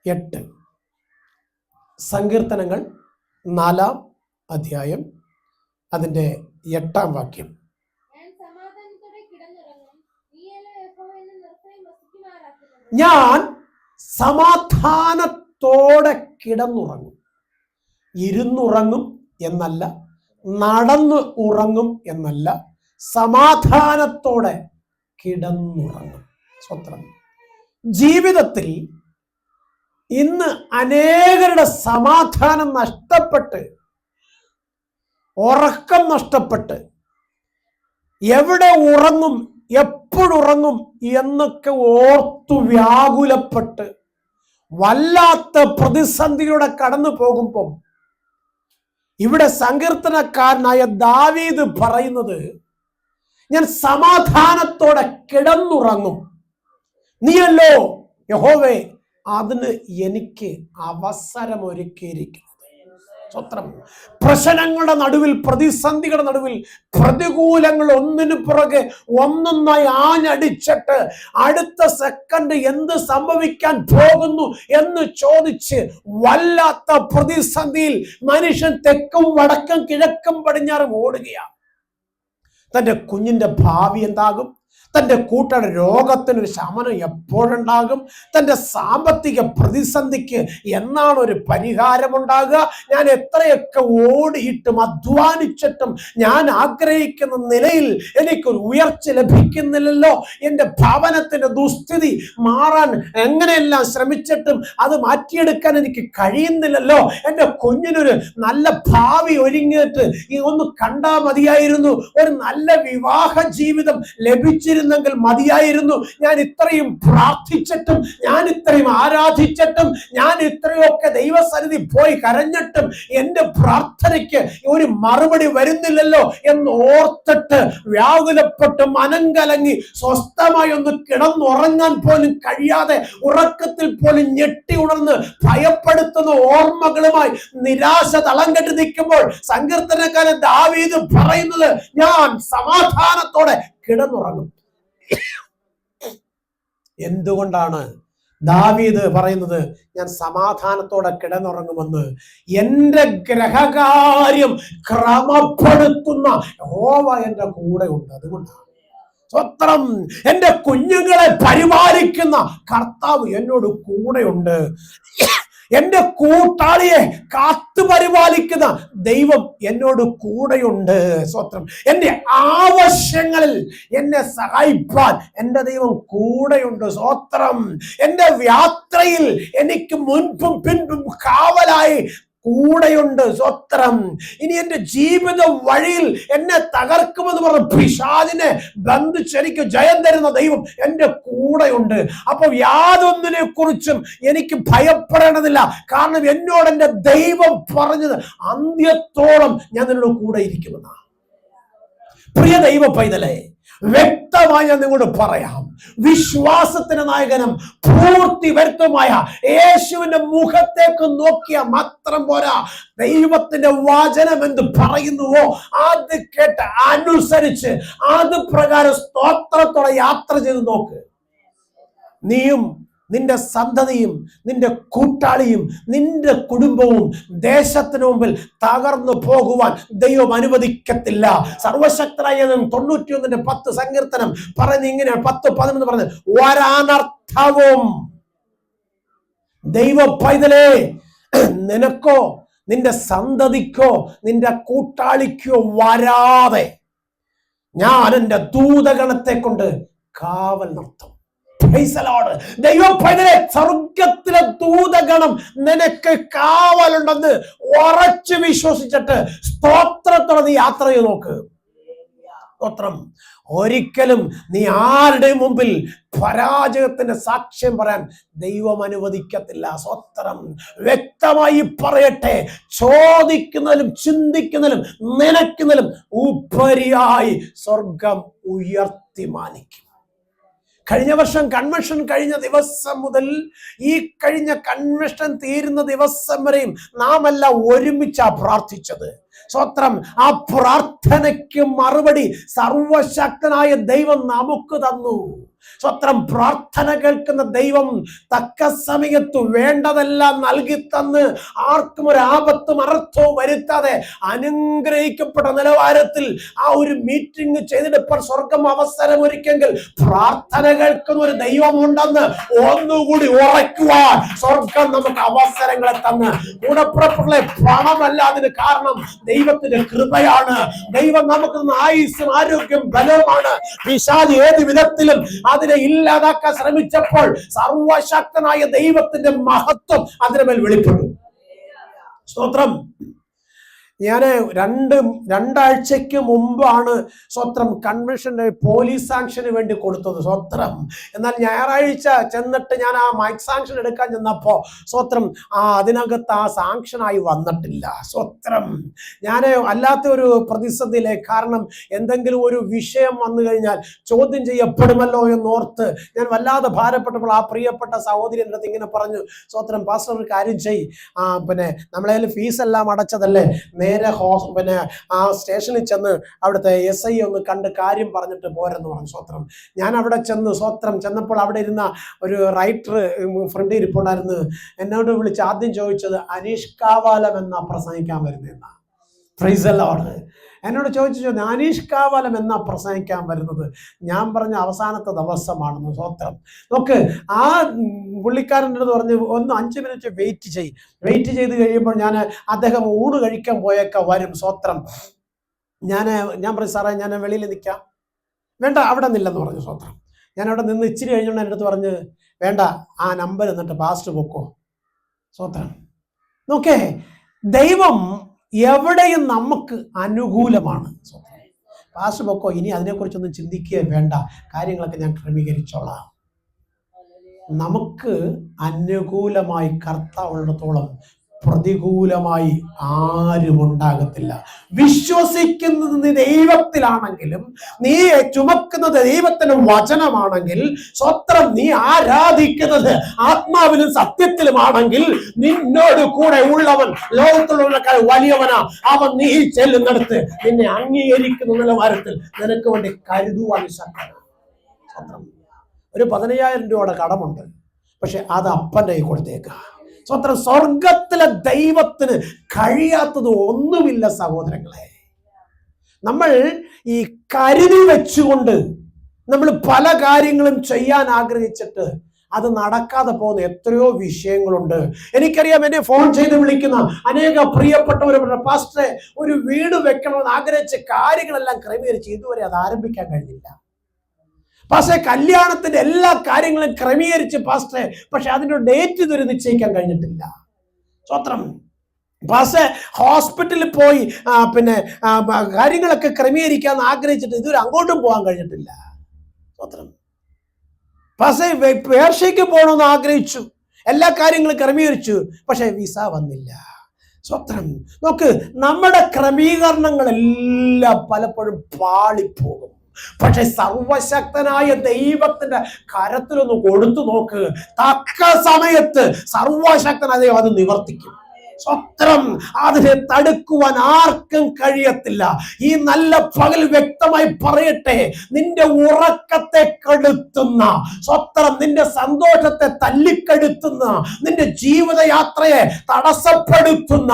8. സങ്കീർത്തനങ്ങൾ 4-ാം അധ്യായം അതിൻ്റെ 8-ാം വാക്യം. ഞാൻ സമാധാനത്തോടെ കിടന്നുറങ്ങും. ഇരുന്നുറങ്ങും എന്നല്ല, നടന്ന് ഉറങ്ങും എന്നല്ല, സമാധാനത്തോടെ കിടന്നുറങ്ങും. സ്വത്രം. ജീവിതത്തിൽ ഇന്ന് അനേകരുടെ സമാധാനം നഷ്ടപ്പെട്ട്, ഉറക്കം നഷ്ടപ്പെട്ട്, എവിടെ ഉറങ്ങും, എപ്പോഴുറങ്ങും എന്നൊക്കെ ഓർത്തു വ്യാകുലപ്പെട്ട് വല്ലാത്ത പ്രതിസന്ധിയുടെ കടന്നു പോകുമ്പോൾ ഇവിടെ സങ്കീർത്തനക്കാരനായ ദാവീദ് പറയുന്നത്, ഞാൻ സമാധാനത്തോടെ കിടന്നുറങ്ങും. നീയല്ലോ യഹോവേ അതിന് എനിക്ക് അവസരമൊരുക്കിയിരിക്കുന്നത്. സ്വത്രം. പ്രശ്നങ്ങളുടെ നടുവിൽ, പ്രതിസന്ധികളുടെ നടുവിൽ, പ്രതികൂലങ്ങൾ ഒന്നിനു പുറകെ ഒന്നൊന്നായി ആഞ്ഞടിച്ചിട്ട് അടുത്ത സെക്കൻഡ് എന്ത് സംഭവിക്കാൻ പോകുന്നു എന്ന് ചോദിച്ച് വല്ലാത്ത പ്രതിസന്ധിയിൽ മനുഷ്യൻ തെക്കും വടക്കും കിഴക്കും പടിഞ്ഞാറും ഓടുകയാണ്. തൻ്റെ കുഞ്ഞിന്റെ ഭാവി എന്താകും? തൻ്റെ കൂട്ടരുടെ രോഗത്തിനൊരു ശമനം എപ്പോഴുണ്ടാകും? തൻ്റെ സാമ്പത്തിക പ്രതിസന്ധിക്ക് എന്നാണ് ഒരു പരിഹാരമുണ്ടാകുക? ഞാൻ എത്രയൊക്കെ ഓടിയിട്ടും അധ്വാനിച്ചിട്ടും ഞാൻ ആഗ്രഹിക്കുന്ന നിലയിൽ എനിക്കൊരു ഉയർച്ച ലഭിക്കുന്നില്ലല്ലോ. എൻ്റെ ഭവനത്തിൻ്റെ ദുസ്ഥിതി മാറാൻ എങ്ങനെയെല്ലാം ശ്രമിച്ചിട്ടും അത് മാറ്റിയെടുക്കാൻ എനിക്ക് കഴിയുന്നില്ലല്ലോ. എൻ്റെ കുഞ്ഞിനൊരു നല്ല ഭാവി ഒരുങ്ങിയിട്ട് ഒന്ന് കണ്ടാൽ മതിയായിരുന്നു, ഒരു നല്ല വിവാഹ ജീവിതം ലഭിച്ചിരുന്നെങ്കിൽ മതിയായിരുന്നു. ഞാൻ ഇത്രയും പ്രാർത്ഥിച്ചിട്ടും, ഞാൻ ഇത്രയും ആരാധിച്ചിട്ടും, ഞാൻ ഇത്രയൊക്കെ ദൈവസന്നിധി പോയി കരഞ്ഞിട്ടും എൻ്റെ പ്രാർത്ഥനയ്ക്ക് ഒരു മറുപടി വരുന്നില്ലല്ലോ എന്ന് ഓർത്തിട്ട് വ്യാകുലപ്പെട്ട് മനം കലങ്ങി സ്വസ്ഥമായി ഒന്ന് കിടന്നുറങ്ങാൻ പോലും കഴിയാതെ ഉറക്കത്തിൽ പോലും ഞെട്ടി ഉണർന്ന് ഭയപ്പെടുത്തുന്ന ഓർമ്മകളുമായി നിരാശ തളം കെട്ടി നിൽക്കുമ്പോൾ സങ്കീർത്തനക്കാരൻ ദാവീദ് പറയുന്നത്, ഞാൻ സമാധാനത്തോടെ കിടന്നുറങ്ങും. എന്തുകൊണ്ടാണ് ദാവീദ് പറയുന്നത് ഞാൻ സമാധാനത്തോടെ കിടന്നുറങ്ങുമെന്ന്? എൻ്റെ ഗ്രഹകാര്യം ക്രമപ്പെടുത്തുന്ന യഹോവ എൻ്റെ കൂടെ ഉണ്ട്. അതുകൊണ്ടാണ്. സ്വത്രം. എൻ്റെ കുഞ്ഞുങ്ങളെ പരിപാലിക്കുന്ന കർത്താവ് എന്നോട് കൂടെയുണ്ട്. എൻ്റെ കൂട്ടാളിയെ കാത്തു പരിപാലിക്കുന്ന ദൈവം എന്നോട് കൂടെയുണ്ട്. സ്വത്രം. എൻ്റെ ആവശ്യങ്ങളിൽ എന്നെ സഹായിപ്പാൻ എൻ്റെ ദൈവം കൂടെയുണ്ട്. സ്വത്രം. എൻ്റെ യാത്രയിൽ എനിക്ക് മുൻപും പിൻപും കാവലായി കൂടെയുണ്ട്. സ്വത്രം. ഇനി എൻ്റെ ജീവിത വഴിയിൽ എന്നെ തകർക്കുമെന്ന് പറഞ്ഞ പിശാചിനെ ബന്ധിച്ചെനിക്ക് ജയം തരുന്ന ദൈവം എൻ്റെ കൂടെയുണ്ട്. അപ്പൊ യാതൊന്നിനെ കുറിച്ചും എനിക്ക് ഭയപ്പെടേണ്ടതില്ല. കാരണം എന്നോട് എൻ്റെ ദൈവം പറഞ്ഞത് അന്ത്യത്തോളം ഞാൻ നിന്നോട് കൂടെ ഇരിക്കുമെന്നാണ്. പ്രിയ ദൈവ പൈതലേ, വ്യക്തമായി ഞാൻ നിങ്ങളോട് പറയാം, വിശ്വാസത്തിന്റെ നായകനും പൂർത്തി വരുത്തുമായ യേശുവിന്റെ മുഖത്തേക്ക് നോക്കിയാൽ മാത്രം പോരാ. ദൈവത്തിന്റെ വചനം എന്ത് പറയുന്നുവോ അത് കേട്ട് അനുസരിച്ച് അത് പ്രകാരം സ്തോത്രത്തോടെ യാത്ര ചെയ്ത് നോക്ക്. നീയും നിന്റെ സന്തതിയും നിന്റെ കൂട്ടാളിയും നിന്റെ കുടുംബവും ദേശത്തിന് മുമ്പിൽ തകർന്നു പോകുവാൻ ദൈവം അനുവദിക്കത്തില്ല. സർവശക്തനായ 91:10 സങ്കീർത്തനം പറയുന്നത് ഇങ്ങനെ, 10:11 പറഞ്ഞത്, ഒരനർത്ഥവും ദൈവ പൈതലേ നിനക്കോ നിന്റെ സന്തതിക്കോ നിന്റെ കൂട്ടാളിക്കോ വരാതെ ഞാൻ എൻ്റെ ദൂതഗണത്തെ കൊണ്ട് കാവൽ നിർത്തും. ദൈവപൈതലേ, സ്വർഗത്തിലെ ദൂതഗണം നിനക്ക് കാവലുണ്ടെന്ന് ഉറച്ചു വിശ്വസിച്ചിട്ട് സ്തോത്രത്തോടെ നീ യാത്ര ചെയ്ത് നോക്ക്. സ്തോത്രം. ഒരിക്കലും നീ ആരുടെയും മുമ്പിൽ പരാജയത്തിന്റെ സാക്ഷ്യം പറയാൻ ദൈവം അനുവദിക്കത്തില്ല. സ്വത്രം. വ്യക്തമായി പറയട്ടെ, ചോദിക്കുന്നതിലും ചിന്തിക്കുന്നതിലും നനയ്ക്കുന്നതിലും ഉപരിയായി സ്വർഗം ഉയർത്തി മാനിക്കും. കഴിഞ്ഞ വർഷം കൺവെൻഷൻ കഴിഞ്ഞ ദിവസം മുതൽ ഈ കഴിഞ്ഞ കൺവെൻഷൻ തീരുന്ന ദിവസം വരെയും നാം എല്ലാം ഒരുമിച്ചാ പ്രാർത്ഥിച്ചത്. സ്വത്രം. ആ പ്രാർത്ഥനയ്ക്ക് മറുപടി സർവശക്തനായ ദൈവം നമുക്ക് തന്നു. സ്വത്രം. പ്രാർത്ഥന കേൾക്കുന്ന ദൈവം തക്ക സമയത്ത് വേണ്ടതെല്ലാം നൽകി തന്ന് ആർക്കും ഒരു ആപത്തും അർത്ഥവും വരുത്താതെ അനുഗ്രഹിക്കപ്പെട്ട നിലവാരത്തിൽ ആ ഒരു മീറ്റിംഗ് ചെയ്തിട്ട് സ്വർഗം അവസരം ഒരുക്കെങ്കിൽ പ്രാർത്ഥന കേൾക്കുന്ന ഒരു ദൈവമുണ്ടെന്ന് ഒന്നുകൂടി ഉറയ്ക്കുവാൻ സ്വർഗം നമുക്ക് അവസരങ്ങളെ തന്ന്. കൂടപ്പുറപ്പുകളെ, പണമല്ല അതിന് കാരണം, ദൈവത്തിന്റെ കൃപയാണ്. ദൈവം നമുക്ക് ആയുസ്സും ആരോഗ്യം ബലവുമാണ്. പിശാച് ഏത് വിധത്തിലും അതിനെ ഇല്ലാതാക്കാൻ ശ്രമിച്ചപ്പോൾ സർവശക്തനായ ദൈവത്തിന്റെ മഹത്വം അതിന് മേൽ വെളിപ്പെട്ടു. സ്തോത്രം. ഞാൻ രണ്ടാഴ്ചയ്ക്ക് മുമ്പാണ് സ്വത്രം കൺവെൻഷന്റെ പോലീസ് സാങ്ഷന് വേണ്ടി കൊടുത്തത്. സ്വത്രം. എന്നാൽ ഞായറാഴ്ച ചെന്നിട്ട് ഞാൻ ആ മൈക്ക് സാങ്ഷൻ എടുക്കാൻ ചെന്നപ്പോ സ്വത്രം അതിനകത്ത് ആ സാങ്ഷനായി വന്നിട്ടില്ല. സ്വത്രം. ഞാൻ അല്ലാത്ത ഒരു പ്രതിസന്ധിയിലെ, കാരണം എന്തെങ്കിലും ഒരു വിഷയം വന്നു കഴിഞ്ഞാൽ ചോദ്യം ചെയ്യപ്പെടുമല്ലോ എന്നോർത്ത് ഞാൻ വല്ലാതെ ഭാരപ്പെട്ടപ്പോൾ ആ പ്രിയപ്പെട്ട സഹോദരി എൻ്റെ അടുത്ത് ഇങ്ങനെ പറഞ്ഞു, സ്വത്രം പാസ്റ്റർ ഒരു കാര്യം ചെയ്, പിന്നെ നമ്മളെ ഫീസ് എല്ലാം അടച്ചതല്ലേ, നേരെ ആ സ്റ്റേഷനിൽ ചെന്ന് അവിടുത്തെ SI ഒന്ന് കണ്ട് കാര്യം പറഞ്ഞിട്ട് പോരെന്ന് പറഞ്ഞു. സ്വത്രം. ഞാൻ അവിടെ ചെന്നപ്പോൾ അവിടെ ഇരുന്ന ഒരു റൈറ്റർ ഫ്രണ്ട് ഇരിപ്പുണ്ടായിരുന്നു. എന്നോട് വിളിച്ച് ആദ്യം ചോദിച്ചത് അനീഷ് കാവാലം എന്നാ പ്രസംഗിക്കാൻ വരുന്നതെന്നാ. Praise the Lord. എന്നോട് ചോദിച്ചു, അനീഷ് കാവാലം എന്നാ പ്രസംഗിക്കാൻ വരുന്നത്? ഞാൻ പറഞ്ഞ അവസാനത്തെ ദിവസമാണെന്ന്. സ്വത്രം. നോക്ക്, ആ പുള്ളിക്കാരൻ്റെ അടുത്ത് പറഞ്ഞു, ഒന്ന് 5 മിനിറ്റ് വെയിറ്റ് ചെയ്ത് കഴിയുമ്പോൾ അദ്ദേഹം ഊണ് കഴിക്കാൻ പോയൊക്കെ വരും. സ്വത്രം. ഞാൻ പറഞ്ഞു, സാറേ ഞാൻ വെളിയിൽ നിൽക്കാം. വേണ്ട, അവിടെ നില്ലെന്ന് പറഞ്ഞു. സ്വത്രം. ഞാൻ അവിടെ നിന്ന് ഇച്ചിരി കഴിഞ്ഞുകൊണ്ട് എൻ്റെ അടുത്ത് പറഞ്ഞ്, വേണ്ട, ആ നമ്പർ എന്നിട്ട് പാസ്റ്റ് പൊക്കോ. സ്വത്രം. നോക്കേ, ദൈവം എവിടെയും നമുക്ക് അനുകൂലമാണ്. പാസ്റ്റ് പൊക്കോ, ഇനി അതിനെക്കുറിച്ചൊന്നും ചിന്തിക്കുകയും വേണ്ട, കാര്യങ്ങളൊക്കെ ഞാൻ ക്രമീകരിച്ചോളാം. നമുക്ക് അനുകൂലമായി കർത്താവുള്ളിടത്തോളം പ്രതികൂലമായി ആരും ഉണ്ടാകത്തില്ല. വിശ്വസിക്കുന്നത് നീ ദൈവത്തിലാണെങ്കിലും, നീ ചുമക്കുന്നത് ദൈവത്തിന്റെ വചനമാണെങ്കിൽ, സ്വത്രം, നീ ആരാധിക്കുന്നത് ആത്മാവിലും സത്യത്തിലുമാണെങ്കിൽ, നിന്നോട് കൂടെ ഉള്ളവൻ ലോകത്തുള്ളവനേക്കാൾ വലിയവനാ. അവൻ നീ ചെല്ലുന്നിടത്ത് നിന്നെ അംഗീകരിക്കുന്ന നിലവാരത്തിൽ നിനക്ക് വേണ്ടി കരുതുവാൻ ശക്തനാണ്. ഒരു 15,000 രൂപയുടെ കടമുണ്ട്, പക്ഷെ അത് അപ്പൻ്റെ കൈ കൊടുത്തേക്ക. സ്വത്രം. സ്വർഗത്തിലെ ദൈവത്തിന് കഴിയാത്തത് ഒന്നുമില്ല സഹോദരങ്ങളെ. നമ്മൾ ഈ കരുതി വെച്ചുകൊണ്ട് നമ്മൾ പല കാര്യങ്ങളും ചെയ്യാൻ ആഗ്രഹിച്ചിട്ട് അത് നടക്കാതെ പോകുന്ന എത്രയോ വിഷയങ്ങളുണ്ട്. എനിക്കറിയാം, എന്നെ ഫോൺ ചെയ്ത് വിളിക്കുന്ന അനേക പ്രിയപ്പെട്ടവരുടെ, പാസ്റ്ററെ ഒരു വീട് വെക്കണമെന്ന് ആഗ്രഹിച്ച കാര്യങ്ങളെല്ലാം ക്രമീകരിച്ച് ഇതുവരെ അത് ആരംഭിക്കാൻ കഴിഞ്ഞില്ല. പാസ്റ്ററെ കല്യാണത്തിന്റെ എല്ലാ കാര്യങ്ങളും ക്രമീകരിച്ച് പാസ്റ്ററെ, പക്ഷെ അതിന്റെ ഡേറ്റ് ഇതുവരെ നിശ്ചയിക്കാൻ കഴിഞ്ഞിട്ടില്ല. സ്വത്രം. പാസ്റ്ററെ ഹോസ്പിറ്റലിൽ പോയി പിന്നെ കാര്യങ്ങളൊക്കെ ക്രമീകരിക്കാൻ ആഗ്രഹിച്ചിട്ട് ഇതുവരെ അങ്ങോട്ടും പോകാൻ കഴിഞ്ഞിട്ടില്ല. സ്വത്രം. പാസ്റ്ററെ പേർഷ്യക്ക് പോകണമെന്ന് ആഗ്രഹിച്ചു, എല്ലാ കാര്യങ്ങളും ക്രമീകരിച്ചു, പക്ഷെ വിസ വന്നില്ല. സ്വത്രം. നോക്ക്, നമ്മുടെ ക്രമീകരണങ്ങളെല്ലാം പലപ്പോഴും പാളിപ്പോകും. പക്ഷെ സർവശക്തനായ ദൈവത്തിന്റെ കരത്തിലൊന്ന് കൊടുത്തു നോക്ക്, തക്ക സമയത്ത് സർവശക്തനായ ദൈവം അത് നിവർത്തിക്കും. സ്വത്രം. അതിനെ തടുക്കുവാൻ ആർക്കും കഴിയത്തില്ല. ഈ നല്ല പകൽ വ്യക്തമായി പറയട്ടെ, നിന്റെ ഉറക്കത്തെ കെടുത്തുന്ന സ്വത്രം, നിന്റെ സന്തോഷത്തെ തല്ലിക്കെടുത്തുന്ന, നിന്റെ ജീവിതയാത്രയെ തടസ്സപ്പെടുത്തുന്ന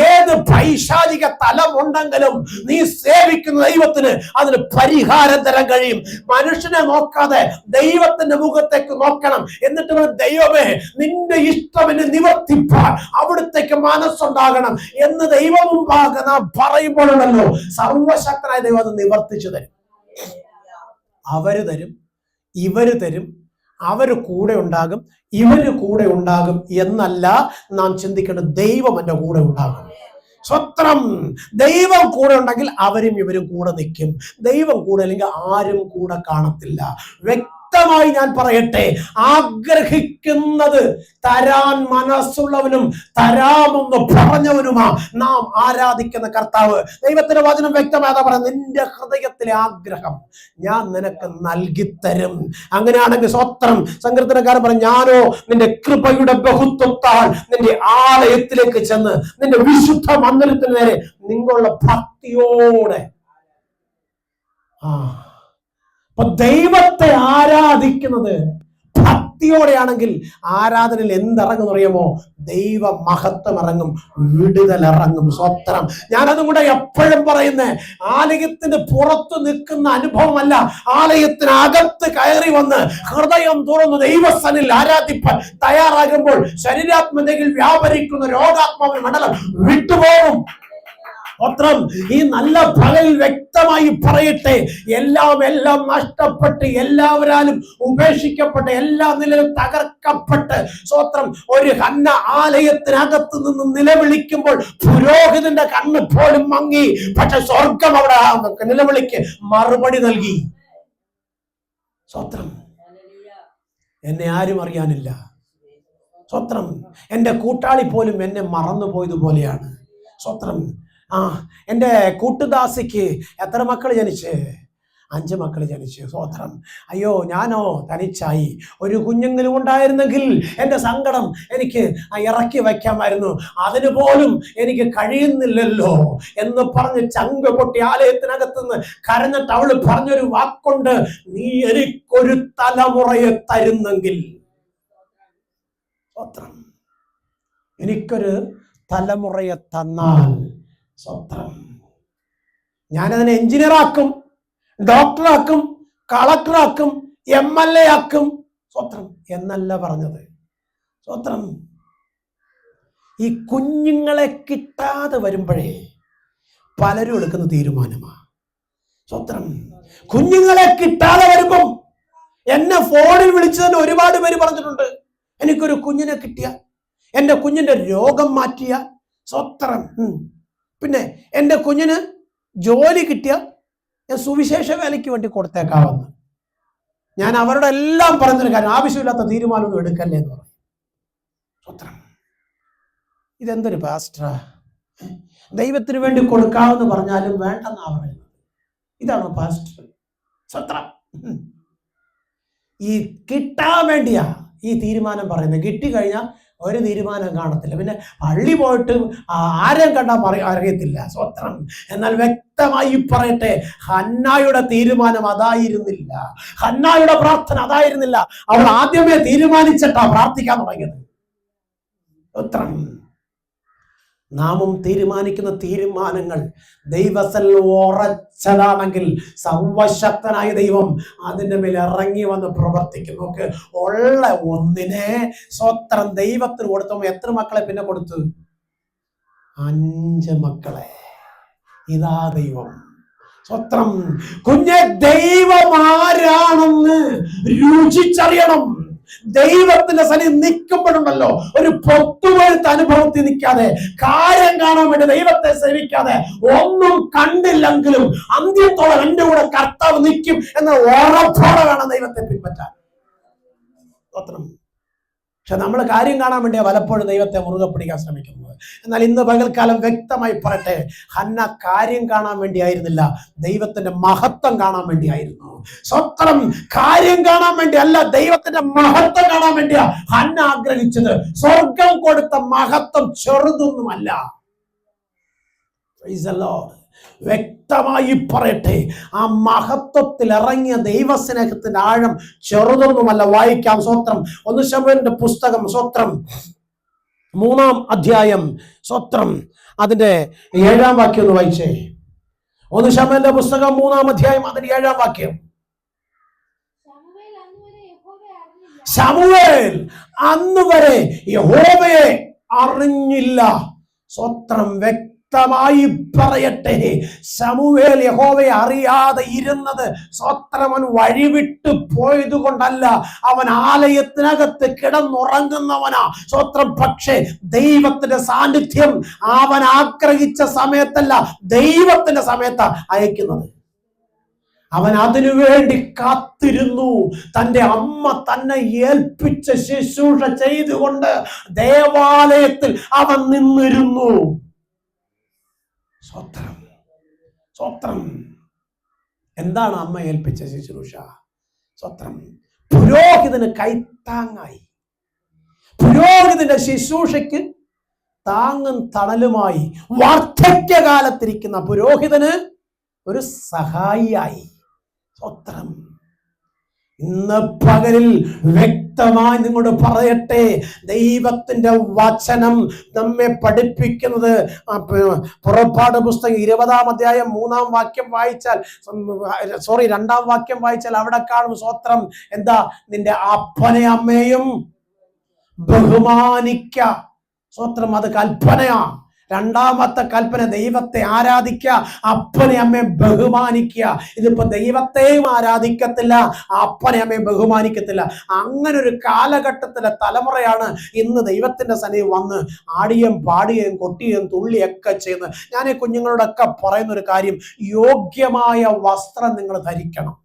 ഏത് പൈശാചിക തലമുണ്ടെങ്കിലും നീ സേവിക്കുന്ന ദൈവത്തിന് അതിന് പരിഹാരം തരാൻ കഴിയും. മനുഷ്യനെ നോക്കാതെ ദൈവത്തിന്റെ മുഖത്തേക്ക് നോക്കണം. എന്നിട്ട് ദൈവമേ, നിന്റെ ഇഷ്ടം എന്നെ നിവർത്തിപ്പാൻ അവിടുത്തേക്ക് മനസ്സുണ്ടാകണം എന്ന് ദൈവം മുമ്പാകെ നാം പറയുമ്പോഴുണ്ടല്ലോ, സർവശക്തനായ ദൈവം അത് നിവർത്തിച്ചു തരും. അവര് തരും, ഇവര് തരും, അവര് കൂടെ ഉണ്ടാകും, ഇവര് കൂടെ ഉണ്ടാകും എന്നല്ല നാം ചിന്തിക്കേണ്ടത്. ദൈവം എൻ്റെ കൂടെ ഉണ്ടാകും. സ്വത്രം. ദൈവം കൂടെ ഉണ്ടെങ്കിൽ അവരും ഇവരും കൂടെ നിൽക്കും. ദൈവം കൂടെ അല്ലെങ്കിൽ ആരും കൂടെ കാണത്തില്ല. വ്യക്തമായി ഞാൻ പറയട്ടെ, ആഗ്രഹിക്കുന്നത് തരാൻ മനസ്സുള്ളവനും തരാമെന്ന് പറഞ്ഞവനുമാ നാം ആരാധിക്കുന്ന കർത്താവ്. ദൈവത്തിന്റെ വചനം വ്യക്തമായതാ പറയുന്നത്, നിന്റെ ഹൃദയത്തിലെ ആഗ്രഹം ഞാൻ നിനക്ക് നൽകിത്തരും. അങ്ങനെയാണെങ്കിൽ സ്വത്രം. സങ്കീർത്തനക്കാരൻ പറഞ്ഞു, ഞാനോ നിന്റെ കൃപയുടെ ബഹുത്വത്താൽ നിന്റെ ആലയത്തിലേക്ക് ചെന്ന് നിന്റെ വിശുദ്ധ മന്ദിരത്തിന് നേരെ നിങ്ങളുടെ ഭക്തിയോടെ. അപ്പൊ ദൈവത്തെ ആരാധിക്കുന്നത് ഭക്തിയോടെയാണെങ്കിൽ ആരാധനയിൽ എന്തിറങ്ങും അറിയാമോ? ദൈവ മഹത്വം ഇറങ്ങും, വിടുതൽ ഇറങ്ങും. സ്വത്രം. ഞാനതും കൂടെ എപ്പോഴും പറയുന്നേ, ആലയത്തിന് പുറത്തു നിൽക്കുന്ന അനുഭവമല്ല, ആലയത്തിനകത്ത് കയറി വന്ന് ഹൃദയം തുറന്ന് ദൈവസനിൽ ആരാധിപ്പാൻ തയ്യാറാകുമ്പോൾ ശരീരാത്മതയിൽ വ്യാപരിക്കുന്ന രോഗാത്മാവിന്റെ മണ്ഡലം വിട്ടുപോകും. സ്വത്രം. ഈ നല്ല പകൽ വ്യക്തമായി പറയട്ടെ, എല്ലാം നഷ്ടപ്പെട്ട്, എല്ലാവരാലും ഉപേക്ഷിക്കപ്പെട്ട്, എല്ലാ നിലയിലും തകർക്കപ്പെട്ട്, സ്വത്രം, ഒരു ഹന്ന ആലയത്തിനകത്ത് നിന്ന് നിലവിളിക്കുമ്പോൾ പുരോഹിതന്റെ കണ്ണ് പോലും മങ്ങി. പക്ഷെ സ്വർഗം അവിടെ നിലവിളിക്ക് മറുപടി നൽകി. സ്വത്രം. എന്നെ ആരും അറിയാനില്ല. സ്വത്രം. എന്റെ കൂട്ടാളി പോലും എന്നെ മറന്നുപോയതുപോലെയാണ്. സ്വത്രം. എൻ്റെ കൂട്ടുദാസിക്ക് എത്ര മക്കൾ ജനിച്ച്? 5 മക്കൾ ജനിച്ചു. സ്വത്രം. അയ്യോ, ഞാനോ തനിച്ചായി. ഒരു കുഞ്ഞെങ്കിലും ഉണ്ടായിരുന്നെങ്കിൽ എൻ്റെ സങ്കടം എനിക്ക് ഇറക്കി വയ്ക്കാമായിരുന്നു. അതിന് പോലും എനിക്ക് കഴിയുന്നില്ലല്ലോ എന്ന് പറഞ്ഞ് ചങ്ക് പൊട്ടി ആലയത്തിനകത്തുനിന്ന് കരഞ്ഞിട്ട് അവള് പറഞ്ഞൊരു വാക്കുണ്ട്, നീ എനിക്കൊരു തലമുറയെ തരുന്നെങ്കിൽ. സ്വത്രം. എനിക്കൊരു തലമുറയെ തന്നാൽ, സ്വത്രം, ഞാനതിനെ എഞ്ചിനീയറാക്കും, ഡോക്ടറാക്കും, കളക്ടറാക്കും, MLA ആക്കും. സ്വത്രം എന്നല്ല പറഞ്ഞത്. സ്വത്രം. ഈ കുഞ്ഞുങ്ങളെ കിട്ടാതെ വരുമ്പോഴേ പലരും എടുക്കുന്ന തീരുമാനമാണ്. സ്വത്രം. കുഞ്ഞുങ്ങളെ കിട്ടാതെ വരുമ്പം എന്നെ ഫോണിൽ വിളിച്ചു തന്നെ ഒരുപാട് പേര് പറഞ്ഞിട്ടുണ്ട്, എനിക്കൊരു കുഞ്ഞിനെ കിട്ടിയ, എൻ്റെ കുഞ്ഞിന്റെ രോഗം മാറ്റിയ. സ്വത്രം. പിന്നെ എൻ്റെ കുഞ്ഞിന് ജോലി കിട്ടിയ ഞാൻ സുവിശേഷ വേലയ്ക്ക് വേണ്ടി കൊടുത്തേക്കാവുന്ന. ഞാൻ അവരുടെ എല്ലാം പറഞ്ഞൊരു കാര്യം, ആവശ്യമില്ലാത്ത തീരുമാനമൊന്നും എടുക്കല്ലേ എന്ന് പറയും. സ്വത്രം. ഇതെന്തൊരു പാസ്റ്ററാ? ദൈവത്തിന് വേണ്ടി കൊടുക്കാമെന്ന് പറഞ്ഞാലും വേണ്ടെന്നാ പറയുന്നത്. ഇതാണോ പാസ്റ്റർ? സ്വത്രം. ഈ കിട്ടാൻ വേണ്ടിയാ ഈ തീരുമാനം പറയുന്നത്. കിട്ടിക്കഴിഞ്ഞാൽ ഒരു തീരുമാനം കാണത്തില്ല. പിന്നെ പള്ളി പോയിട്ട് ആരെയും കണ്ടാൽ അറിയത്തില്ല. സ്വത്രം. എന്നാൽ വ്യക്തമായി പറയട്ടെ, ഹന്നായുടെ തീരുമാനം അതായിരുന്നില്ല. ഹന്നായുടെ പ്രാർത്ഥന അതായിരുന്നില്ല. അവൾ ആദ്യമേ തീരുമാനിച്ചിട്ടാ പ്രാർത്ഥിക്കാൻ തുടങ്ങിയത്. സ്വത്രം. നാമും തീരുമാനിക്കുന്ന തീരുമാനങ്ങൾ ദൈവത്തിൽ ഉറച്ചതാണെങ്കിൽ സർവശക്തനായ ദൈവം അതിൻ്റെ മേൽ ഇറങ്ങി വന്ന് പ്രവർത്തിക്കും. നോക്ക്, ഉള്ള ഒന്നിനെ സ്വത്രം ദൈവത്തിന് കൊടുത്തപ്പോൾ എത്ര മക്കളെ പിന്നെ കൊടുത്തു? 5 മക്കളെ. ഇതാ ദൈവം. സ്വത്രം. കുഞ്ഞെ, ദൈവം ആരാണെന്ന് രുചിച്ചറിയണം. ദൈവത്തിന്റെ സന്നിധി നിൽക്കുമ്പോഴുണ്ടല്ലോ, ഒരു പൊത്തുവഴുത്ത അനുഭവത്തിൽ നിൽക്കാതെ, കാര്യം കാണാൻ വേണ്ടി ദൈവത്തെ സേവിക്കാതെ, ഒന്നും കണ്ടില്ലെങ്കിലും അന്ത്യത്തോളം എന്റെ കൂടെ കർത്താവ് നിൽക്കും എന്ന ഉറപ്പോടെ വേണം ദൈവത്തെ പിൻപറ്റാൻ. പക്ഷെ നമ്മൾ കാര്യം കാണാൻ വേണ്ടിയാ പലപ്പോഴും ദൈവത്തെ മുറുകെ പിടിക്കാൻ ശ്രമിക്കുന്നത്. എന്നാൽ ഇന്ന് പകൽക്കാലം വ്യക്തമായി പറയട്ടെ, ഹന്ന കാര്യം കാണാൻ വേണ്ടിയായിരുന്നില്ല, ദൈവത്തിന്റെ മഹത്വം കാണാൻ വേണ്ടിയായിരുന്നു. സ്വത്രം. കാര്യം കാണാൻ വേണ്ടി അല്ല, ദൈവത്തിന്റെ മഹത്വം കാണാൻ വേണ്ടിയാ ഹന്ന ആഗ്രഹിച്ചത്. സ്വർഗം കൊടുത്ത മഹത്വം ചെറുതൊന്നുമല്ല. Praise the Lord. വ്യക്തമായി പറയട്ടെ, ആ മഹത്വത്തിൽ ഇറങ്ങിയ ദൈവസ്നേഹത്തിന്റെ ആഴം ചെറുതൊന്നുമല്ല. വായിക്കാം. സ്വത്രം. 1 ശമൂവേലിന്റെ പുസ്തകം, സ്വത്രം, 3-ാം അധ്യായം, സ്വത്രം, അതിന്റെ 7-ാം വാക്യം ഒന്ന് വായിച്ചേ. 1 ശമൂവേലിന്റെ പുസ്തകം 3-ാം അധ്യായം അതിന്റെ 7-ാം വാക്യം. ശമൂവേൽ അന്നുവരെ യഹോവയെ അറിഞ്ഞില്ല. സ്വത്രം. വ്യക്തമായി പറയട്ടെ, ശമൂവേൽ യഹോവയെ അറിയാതെ ഇരുന്നത് സ്വത്രമൻ വഴിവിട്ട് പോയത് കൊണ്ടല്ല. അവൻ ആലയത്തിനകത്ത് കിടന്നുറങ്ങുന്നവനാ. സ്വത്രം. പക്ഷേ ദൈവത്തിന്റെ സാന്നിധ്യം അവൻ ആഗ്രഹിച്ച സമയത്തല്ല, ദൈവത്തിന്റെ സമയത്താ അയക്കുന്നത്. അവൻ അതിനുവേണ്ടി കാത്തിരുന്നു. തൻ്റെ അമ്മ തന്നെ ഏൽപ്പിച്ച ശുശ്രൂഷ ചെയ്തുകൊണ്ട് ദേവാലയത്തിൽ അവൻ നിന്നിരുന്നു. സ്വത്രം. സ്വത്രം. എന്താണ് അമ്മ ഏൽപ്പിച്ച ശുശ്രൂഷ? സ്വത്രം. പുരോഹിതന് കൈത്താങ്ങായി, പുരോഹിതന്റെ ശുശ്രൂഷയ്ക്ക് താങ്ങും തണലുമായി, വാർദ്ധക്യകാലത്തിരിക്കുന്ന പുരോഹിതന് ഒരു സഹായിയായി. സ്വത്രം. ഇന്ന് പകലിൽ വ്യക്തമായി നിങ്ങളോട് പറയട്ടെ, ദൈവത്തിന്റെ വചനം നമ്മെ പഠിപ്പിക്കുന്നത് പുറപ്പാട് പുസ്തകം 20-ാം അധ്യായം 3-ാം വാക്യം വായിച്ചാൽ, 2-ാം വാക്യം വായിച്ചാൽ അവിടെ കാണും സ്തോത്രം. എന്താ? നിന്റെ അപ്പനെ അമ്മയും ബഹുമാനിക്ക. സ്തോത്രം. അത് കൽപ്പനയാ. 2ാമത്തെ കൽപ്പന ദൈവത്തെ ആരാധിക്കുക, അപ്പനെ അമ്മയെ ബഹുമാനിക്കുക. ഇതിപ്പോ ദൈവത്തെയും ആരാധിക്കത്തില്ല, അപ്പനെ അമ്മയെ ബഹുമാനിക്കത്തില്ല. അങ്ങനെ ഒരു കാലഘട്ടത്തിലെ തലമുറയാണ് ഇന്ന് ദൈവത്തിന്റെ സന്നിധി വന്ന് ആടിയും പാടുകയും കൊട്ടുകയും തുള്ളിയൊക്കെ ചെയ്യുന്നത്. ഞാൻ ഈ കുഞ്ഞുങ്ങളോടൊക്കെ പറയുന്ന ഒരു കാര്യം, യോഗ്യമായ വസ്ത്രം നിങ്ങൾ ധരിക്കണം.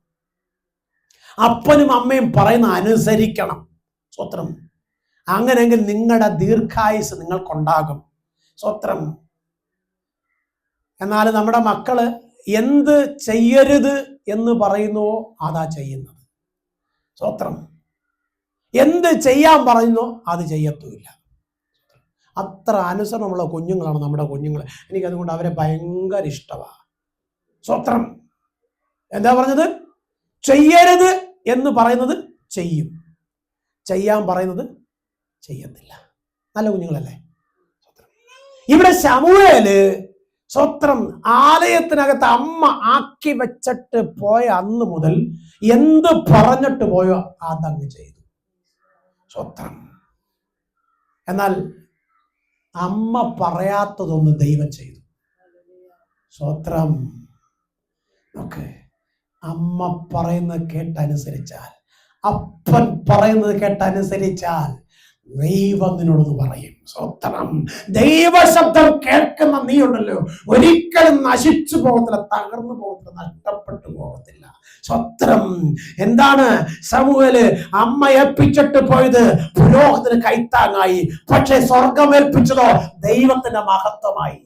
അപ്പനും അമ്മയും പറയുന്ന അനുസരിക്കണം. സ്വത്രം. അങ്ങനെയെങ്കിൽ നിങ്ങളുടെ ദീർഘായുസ് നിങ്ങൾക്കുണ്ടാകും. സ്വത്രം. എന്നാൽ നമ്മുടെ മക്കള് എന്ത് ചെയ്യരുത് എന്ന് പറയുന്നുവോ അതാ ചെയ്യുന്നത്. സ്വത്രം. എന്ത് ചെയ്യാൻ പറയുന്നോ അത് ചെയ്യത്തുമില്ല. അത്ര അനുസരണമുള്ള കുഞ്ഞുങ്ങളാണ് നമ്മുടെ കുഞ്ഞുങ്ങൾ. എനിക്കതുകൊണ്ട് അവരെ ഭയങ്കര ഇഷ്ടമാണ്. സ്വത്രം. എന്താ പറഞ്ഞത്? ചെയ്യരുത് എന്ന് പറയുന്നത് ചെയ്യും, ചെയ്യാൻ പറയുന്നത് ചെയ്യത്തില്ല. നല്ല കുഞ്ഞുങ്ങളല്ലേ? ഇവിടെ ശമൂവേല് സ്വത്രം ആലയത്തിനകത്ത് അമ്മ ആക്കി വെച്ചിട്ട് പോയ അന്ന് മുതൽ എന്ത് പറഞ്ഞിട്ട് പോയോ അതങ്ങ് ചെയ്തു. സ്വത്രം. എന്നാൽ അമ്മ പറയാത്തതൊന്ന് ദൈവം ചെയ്തു. സ്വത്രം. നോക്ക്, അമ്മ പറയുന്നത് കേട്ടനുസരിച്ചാൽ, അപ്പൻ പറയുന്നത് കേട്ടനുസരിച്ചാൽ ദൈവം നിന്നോടൊന്ന് പറയും. സ്വത്രം. ദൈവശബ്ദം കേൾക്കുന്ന നീ ഉണ്ടല്ലോ, ഒരിക്കലും നശിച്ചു പോകത്തില്ല, തകർന്നു പോകത്തില്ല, നഷ്ടപ്പെട്ടു പോകത്തില്ല. സ്വത്രം. എന്താണ് ശമൂവേല് അമ്മ ഏൽപ്പിച്ചിട്ട് പോയത്? പുരോഹിതന് കൈത്താങ്ങായി. പക്ഷെ സ്വർഗം ഏൽപ്പിച്ചതോ ദൈവത്തിന്റെ മഹത്വമായി.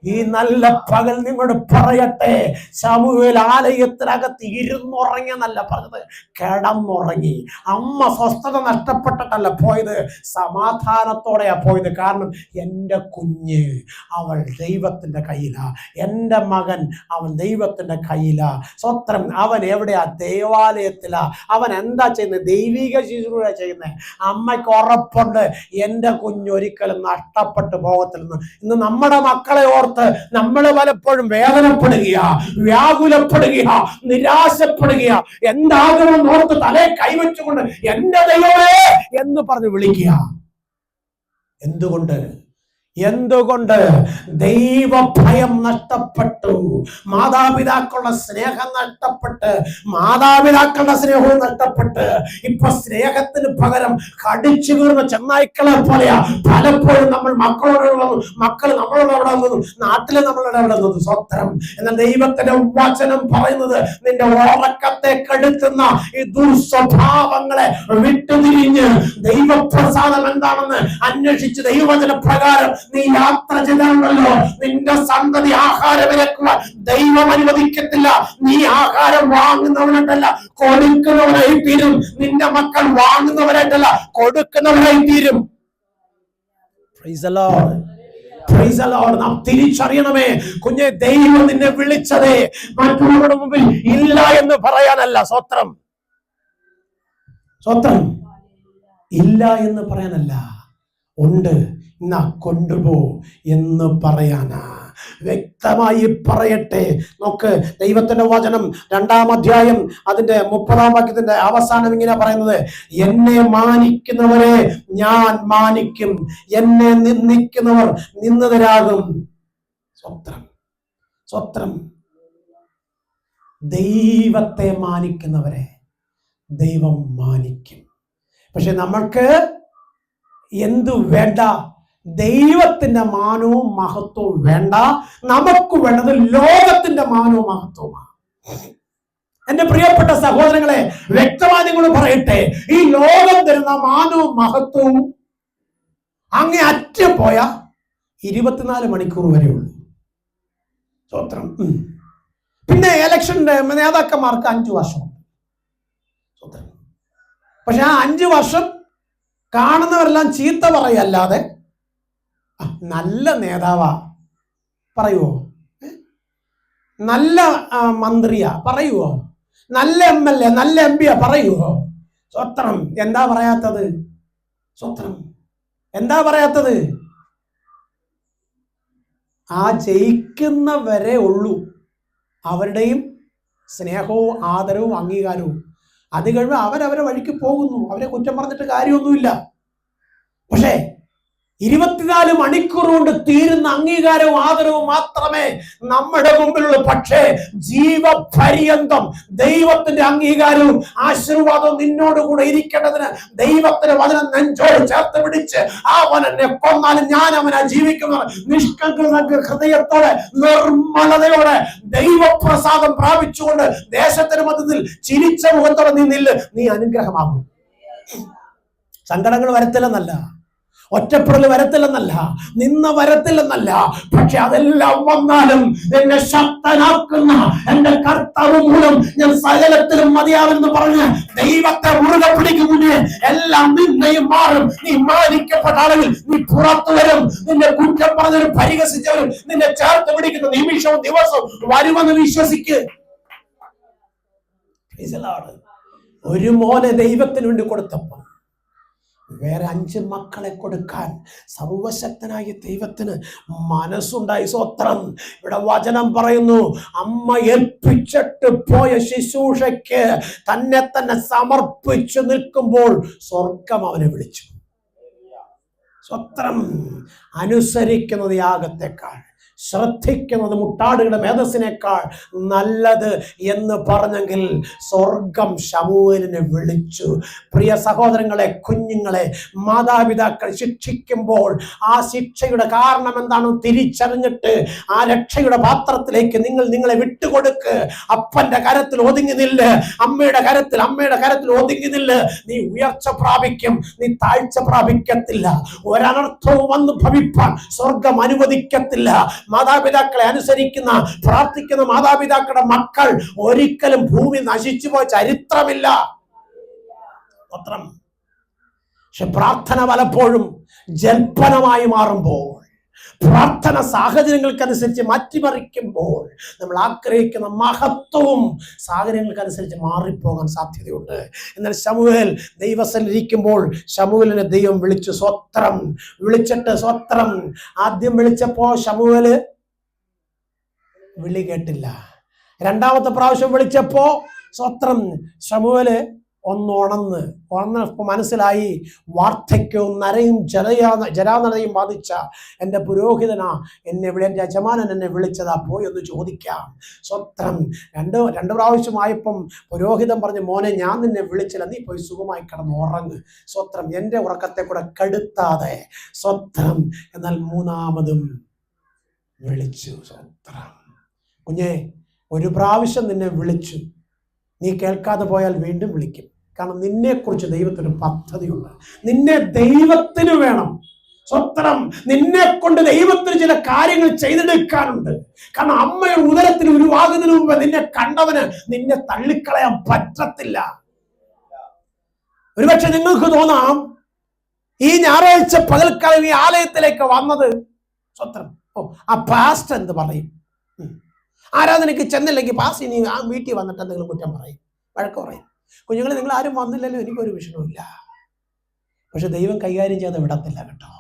ഈ നല്ല പകൽ നിങ്ങളോട് പറയട്ടെ, ശമൂവേൽ ആലയത്തിനകത്ത് ഇരുന്നുറങ്ങിയെന്നല്ല പറഞ്ഞത്, കിടന്നുറങ്ങി. അമ്മ സ്വസ്ഥത നഷ്ടപ്പെട്ടിട്ടല്ല പോയത്, സമാധാനത്തോടെയാ പോയത്. കാരണം എൻ്റെ കുഞ്ഞ് അവൾ ദൈവത്തിന്റെ കയ്യിലാ, എൻ്റെ മകൻ അവൻ ദൈവത്തിന്റെ കയ്യിലാ. സ്വത്രം. അവൻ എവിടെയാ? ദേവാലയത്തിലാ. അവൻ എന്താ ചെയ്യുന്നത്? ദൈവിക ശുശ്രൂഷ ചെയ്യുന്നത്. അമ്മയ്ക്ക് ഉറപ്പുണ്ട് എൻ്റെ കുഞ്ഞൊരിക്കലും നഷ്ടപ്പെട്ടു പോകത്തില്ലെന്ന്. ഇന്ന് നമ്മുടെ മക്കളെ നമ്മൾ പലപ്പോഴും വേദനപ്പെടുക, വ്യാകുലപ്പെടുക, നിരാശപ്പെടുക, എന്താകുമെന്ന് ഓർത്ത് തലേ കൈവച്ചുകൊണ്ട് എന്റെ ദൈവമേ എന്ന് പറഞ്ഞ് വിളിക്കുക. എന്തുകൊണ്ട്? ദൈവഭയം നഷ്ടപ്പെട്ടു. മാതാപിതാക്കളുടെ സ്നേഹം നഷ്ടപ്പെട്ട്, മാതാപിതാക്കളുടെ സ്നേഹവും നഷ്ടപ്പെട്ട് ഇപ്പൊ സ്നേഹത്തിന് പകരം കടിച്ചു വീർന്ന ചെന്നായ്ക്കളെ പോലെയാ പലപ്പോഴും നമ്മൾ മക്കൾ നമ്മളോട് അവിടെ വന്നു, നാട്ടില് നമ്മളുടെ അവിടെ വന്നത്. സ്വത്രം. എന്നാൽ ദൈവത്തിന്റെ വചനം പറയുന്നത്, നിന്റെ ഉറക്കത്തെ കെടുത്തുന്ന ഈ ദുർസ്വഭാവങ്ങളെ വിട്ടുതിരിഞ്ഞ് ദൈവപ്രസാദം എന്താണെന്ന് അന്വേഷിച്ച് ദൈവവചന പ്രകാരം നീ യാത്ര ചെയ്താണല്ലോ, നിന്റെ സന്തതി ആഹാരം ഇറക്കുവാൻ ദൈവം അനുവദിക്കത്തില്ല. നീ ആഹാരം വാങ്ങുന്നവനായിട്ടല്ല കൊടുക്കുന്നവനായി തീരും. നിന്റെ മക്കൾ വാങ്ങുന്നവരായിട്ടല്ല കൊടുക്കുന്നവരായി തീരും. നാം തിരിച്ചറിയണമേ കുഞ്ഞെ, ദൈവം നിന്നെ വിളിച്ചതേ മറ്റുള്ളവരുടെ മുമ്പിൽ ഇല്ല എന്ന് പറയാനല്ല. സ്വത്രം. ഇല്ല എന്ന് പറയാനല്ല, ഉണ്ട്, എന്നാ കൊണ്ടുപോ എന്ന് പറയാനാ. വ്യക്തമായി പറയട്ടെ. നോക്ക്, ദൈവത്തിന്റെ വചനം 2-ാം അധ്യായം അതിന്റെ 30-ാം വാക്യത്തിന്റെ അവസാനം ഇങ്ങനെ പറയുന്നത്, എന്നെ മാനിക്കുന്നവരെ ഞാൻ മാനിക്കും, എന്നെ നിന്ദിക്കുന്നവർ നിന്ദിതരാകും. സ്വത്രം. ദൈവത്തെ മാനിക്കുന്നവരെ ദൈവം മാനിക്കും. പക്ഷെ നമ്മൾക്ക് എന്തു വേണ്ട? ദൈവത്തിന്റെ മാനവും മഹത്വവും വേണ്ട. നമുക്ക് വേണ്ടത് ലോകത്തിന്റെ മാനവും മഹത്വവുമാണ്. എന്റെ പ്രിയപ്പെട്ട സഹോദരങ്ങളെ, വ്യക്തമായി നിങ്ങൾ പറയട്ടെ, ഈ ലോകം തരുന്ന മാനവും മഹത്വവും അങ്ങേ അറ്റം പോയ 24 മണിക്കൂർ വരെ ഉള്ളൂ. സ്വത്രം. പിന്നെ ഇലക്ഷന്റെ നേതാക്കന്മാർക്ക് 5 വർഷമുണ്ട്. പക്ഷെ ആ 5 വർഷം കാണുന്നവരെല്ലാം ചീത്ത പറയല്ലാതെ നല്ല നേതാവാ പറയുവോ? നല്ല മന്ത്രിയാ പറയുവോ? നല്ല MLA, നല്ല MP പറയുമോ? സ്വത്രം. എന്താ പറയാത്തത്? സ്വത്രം. എന്താ പറയാത്തത്? ആ ജയിക്കുന്നവരെ ഉള്ളൂ അവരുടെയും സ്നേഹവും ആദരവും അംഗീകാരവും. അത് കഴിയുമ്പോൾ അവരവരെ വഴിക്ക് പോകുന്നു. അവരെ കുറ്റം പറഞ്ഞിട്ട് കാര്യമൊന്നുമില്ല. പക്ഷേ 24 മണിക്കൂർ കൊണ്ട് തീരുന്ന അംഗീകാരവും ആദരവും മാത്രമേ നമ്മുടെ മുമ്പിലുള്ളൂ. പക്ഷേ ജീവപര്യന്തം ദൈവത്തിന്റെ അംഗീകാരവും ആശീർവാദവും നിന്നോടുകൂടെ ഇരിക്കേണ്ടതിന് ദൈവത്തിന്റെ വചനം നെഞ്ചോട് ചേർത്ത് പിടിച്ച് അവൻ എന്നെ കൊന്നാലും ഞാൻ അവനെ ജീവിക്കുന്ന നിഷ്കളങ്ക ഹൃദയത്തോടെ നിർമ്മലതയോടെ ദൈവപ്രസാദം പ്രാപിച്ചുകൊണ്ട് ദേശത്തിന് മധ്യത്തിൽ ചിരിച്ച മുഖത്തോടെ നീ നില്ല്. നീ അനുഗ്രഹമാകും. സങ്കടങ്ങൾ വരത്തില്ലെന്നല്ല, ഒറ്റപ്പെടൽ വരത്തില്ലെന്നല്ല, നിന്ന വരത്തില്ലെന്നല്ല. പക്ഷെ അതെല്ലാം വന്നാലും എന്നെ ശക്തനാക്കുന്ന എന്റെ കർത്താവ് മൂലം ഞാൻ സകലത്തിലും മതിയാവെന്ന് പറഞ്ഞ് ദൈവത്തെ മുറുകെ പിടിക്കുന്നതിന് എല്ലാം നിന്നെയും മാറും. നീ മാനിക്കപ്പെട്ട ആളുകൾ നീ പുറത്തു വരും. നിന്നെ കുറ്റം പറഞ്ഞവരും പരിഹസിച്ചവരും നിന്നെ ചേർത്ത് പിടിക്കുന്ന നിമിഷവും ദിവസവും വരുമെന്ന് വിശ്വസിക്ക്. ഒരു മോനെ ദൈവത്തിന് വേണ്ടി കൊടുത്തപ്പോൾ വേറെ 5 മക്കളെ കൊടുക്കാൻ സർവശക്തനായ ദൈവത്തിന് മനസ്സുണ്ടായി. സ്വത്രം. ഇവിടെ വചനം പറയുന്നു, അമ്മ ഏൽപ്പിച്ചിട്ട് പോയ ശുശ്രൂഷയ്ക്ക് തന്നെ സമർപ്പിച്ചു നിൽക്കുമ്പോൾ സ്വർഗം അവനെ വിളിച്ചു. സ്വത്രം. അനുസരിക്കുന്നത് യാഗത്തെക്കാൾ, ശ്രദ്ധിക്കുന്നത് മുട്ടാടുകളുടെ മേധസ്സിനേക്കാൾ നല്ലത് എന്ന് പറഞ്ഞെങ്കിൽ സ്വർഗം ശമൂവേലിനെ വിളിച്ചു. പ്രിയ സഹോദരങ്ങളെ, കുഞ്ഞുങ്ങളെ, മാതാപിതാക്കൾ ശിക്ഷിക്കുമ്പോൾ ആ ശിക്ഷയുടെ കാരണം എന്താണെന്ന് തിരിച്ചറിഞ്ഞിട്ട് ആ രക്ഷയുടെ പാത്രത്തിലേക്ക് നിങ്ങളെ വിട്ടുകൊടുക്ക്. അപ്പന്റെ കരത്തിൽ ഒതുങ്ങി നില്ല്, അമ്മയുടെ കരത്തിൽ ഒതുങ്ങി നില്ല്. നീ ഉയർച്ച പ്രാപിക്കും, നീ താഴ്ച പ്രാപിക്കത്തില്ല. ഒരനർത്ഥവും വന്ന് ഭവിപ്പാൻ സ്വർഗം അനുവദിക്കത്തില്ല. മാതാപിതാക്കളെ അനുസരിക്കുന്ന പ്രാർത്ഥിക്കുന്ന മാതാപിതാക്കളുടെ മക്കൾ ഒരിക്കലും ഭൂമി നശിച്ചു പോയ ചരിത്രമില്ല. പക്ഷെ പ്രാർത്ഥന പലപ്പോഴും ജൽപ്പനമായി മാറുമ്പോൾ, പ്രാർത്ഥന സാഹചര്യങ്ങൾക്കനുസരിച്ച് മാറ്റിമറിക്കുമ്പോൾ നമ്മൾ ആഗ്രഹിക്കുന്ന മഹത്വവും സാഹചര്യങ്ങൾക്കനുസരിച്ച് മാറിപ്പോകാൻ സാധ്യതയുണ്ട്. എന്നാൽ ശമൂവേൽ ദൈവസന്നിധിയിരിക്കുമ്പോൾ ശമൂവേലിനെ ദൈവം വിളിച്ചു. സ്വത്രം. വിളിച്ചിട്ട് സ്വത്രം. ആദ്യം വിളിച്ചപ്പോ ശമൂവേല് വിളി കേട്ടില്ല. രണ്ടാമത്തെ പ്രാവശ്യം വിളിച്ചപ്പോ സ്വത്രം ശമൂവേല് ഉണർന്നപ്പോ മനസ്സിലായി, വാർദ്ധക്യവും നരയും ജരാനരയും ബാധിച്ച എൻ്റെ പുരോഹിതനാ എന്നെ എൻ്റെ യജമാനൻ എന്നെ വിളിച്ചതാ, പോയി ഒന്ന് ചോദിക്കാം. സ്വത്രം. രണ്ട് പ്രാവശ്യമായപ്പം പുരോഹിതൻ പറഞ്ഞു, മോനെ ഞാൻ നിന്നെ വിളിച്ചില്ല, നീ പോയി സുഖമായി കിടന്ന് ഉറങ്ങ്. സ്വത്രം. എൻ്റെ ഉറക്കത്തെ കൂടെ കെടുത്താതെ. സ്വത്രം. എന്നാൽ മൂന്നാമതും വിളിച്ചു. സ്വത്രം. കുഞ്ഞെ, ഒരു പ്രാവശ്യം നിന്നെ വിളിച്ചു, നീ കേൾക്കാതെ പോയാൽ വീണ്ടും വിളിക്കും. കാരണം നിന്നെക്കുറിച്ച് ദൈവത്തിന് പദ്ധതിയുണ്ട്. നിന്നെ ദൈവത്തിന് വേണം. സ്വത്രം. നിന്നെ കൊണ്ട് ദൈവത്തിന് ചില കാര്യങ്ങൾ ചെയ്തെടുക്കാനുണ്ട്. കാരണം അമ്മയുടെ ഉദരത്തിൽ ഉരുവാകുന്നതിന് മുമ്പ് നിന്നെ കണ്ടവന് നിന്നെ തള്ളിക്കളയാൻ പറ്റത്തില്ല. ഒരുപക്ഷെ നിങ്ങൾക്ക് തോന്നാം, ഈ ഞായറാഴ്ച പകൽക്കാലം ഈ ആലയത്തിലേക്ക് വന്നത് സ്വത്രം, ആ പാസ്റ്റർ എന്ത് പറയും, ആരാധനയ്ക്ക് ചെന്നില്ലെങ്കിൽ പാസ് ഇനി ആ വീട്ടിൽ വന്നിട്ട് എന്തെങ്കിലും കുറ്റം പറയും, വഴക്ക് പറയും. കുഞ്ഞുങ്ങളെ, നിങ്ങൾ ആരും വന്നില്ലല്ലോ, എനിക്കൊരു വിഷയവുമില്ല. പക്ഷെ ദൈവം കൈകാര്യം ചെയ്ത് വിടത്തില്ല കേട്ടോ.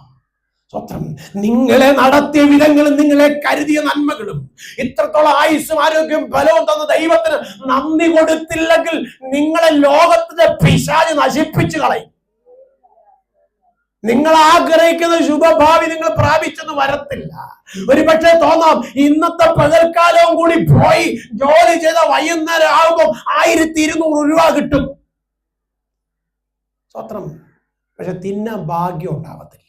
സ്വത്രം. നിങ്ങളെ നടത്തിയ വിധങ്ങളും നിങ്ങളെ കരുതിയ നന്മകളും ഇത്രത്തോളം ആയുസ്സും ആരോഗ്യവും ബലവും തന്ന ദൈവത്തിന് നന്ദി കൊടുത്തില്ലെങ്കിൽ നിങ്ങളെ ലോകത്തിന്റെ പിശാച് നശിപ്പിച്ചു കളയും. നിങ്ങൾ ആഗ്രഹിക്കുന്ന ശുഭഭാവി നിങ്ങൾ പ്രാപിച്ചെന്ന് വരത്തില്ല. ഒരുപക്ഷെ തോന്നാം, ഇന്നത്തെ പകൽക്കാലവും കൂടി പോയി ജോലി ചെയ്ത വൈകുന്നേരം ആകുമ്പോൾ 1200 രൂപ കിട്ടും. സ്വത്രം. പക്ഷെ തിന്നാൻ ഭാഗ്യം ഉണ്ടാവത്തില്ല.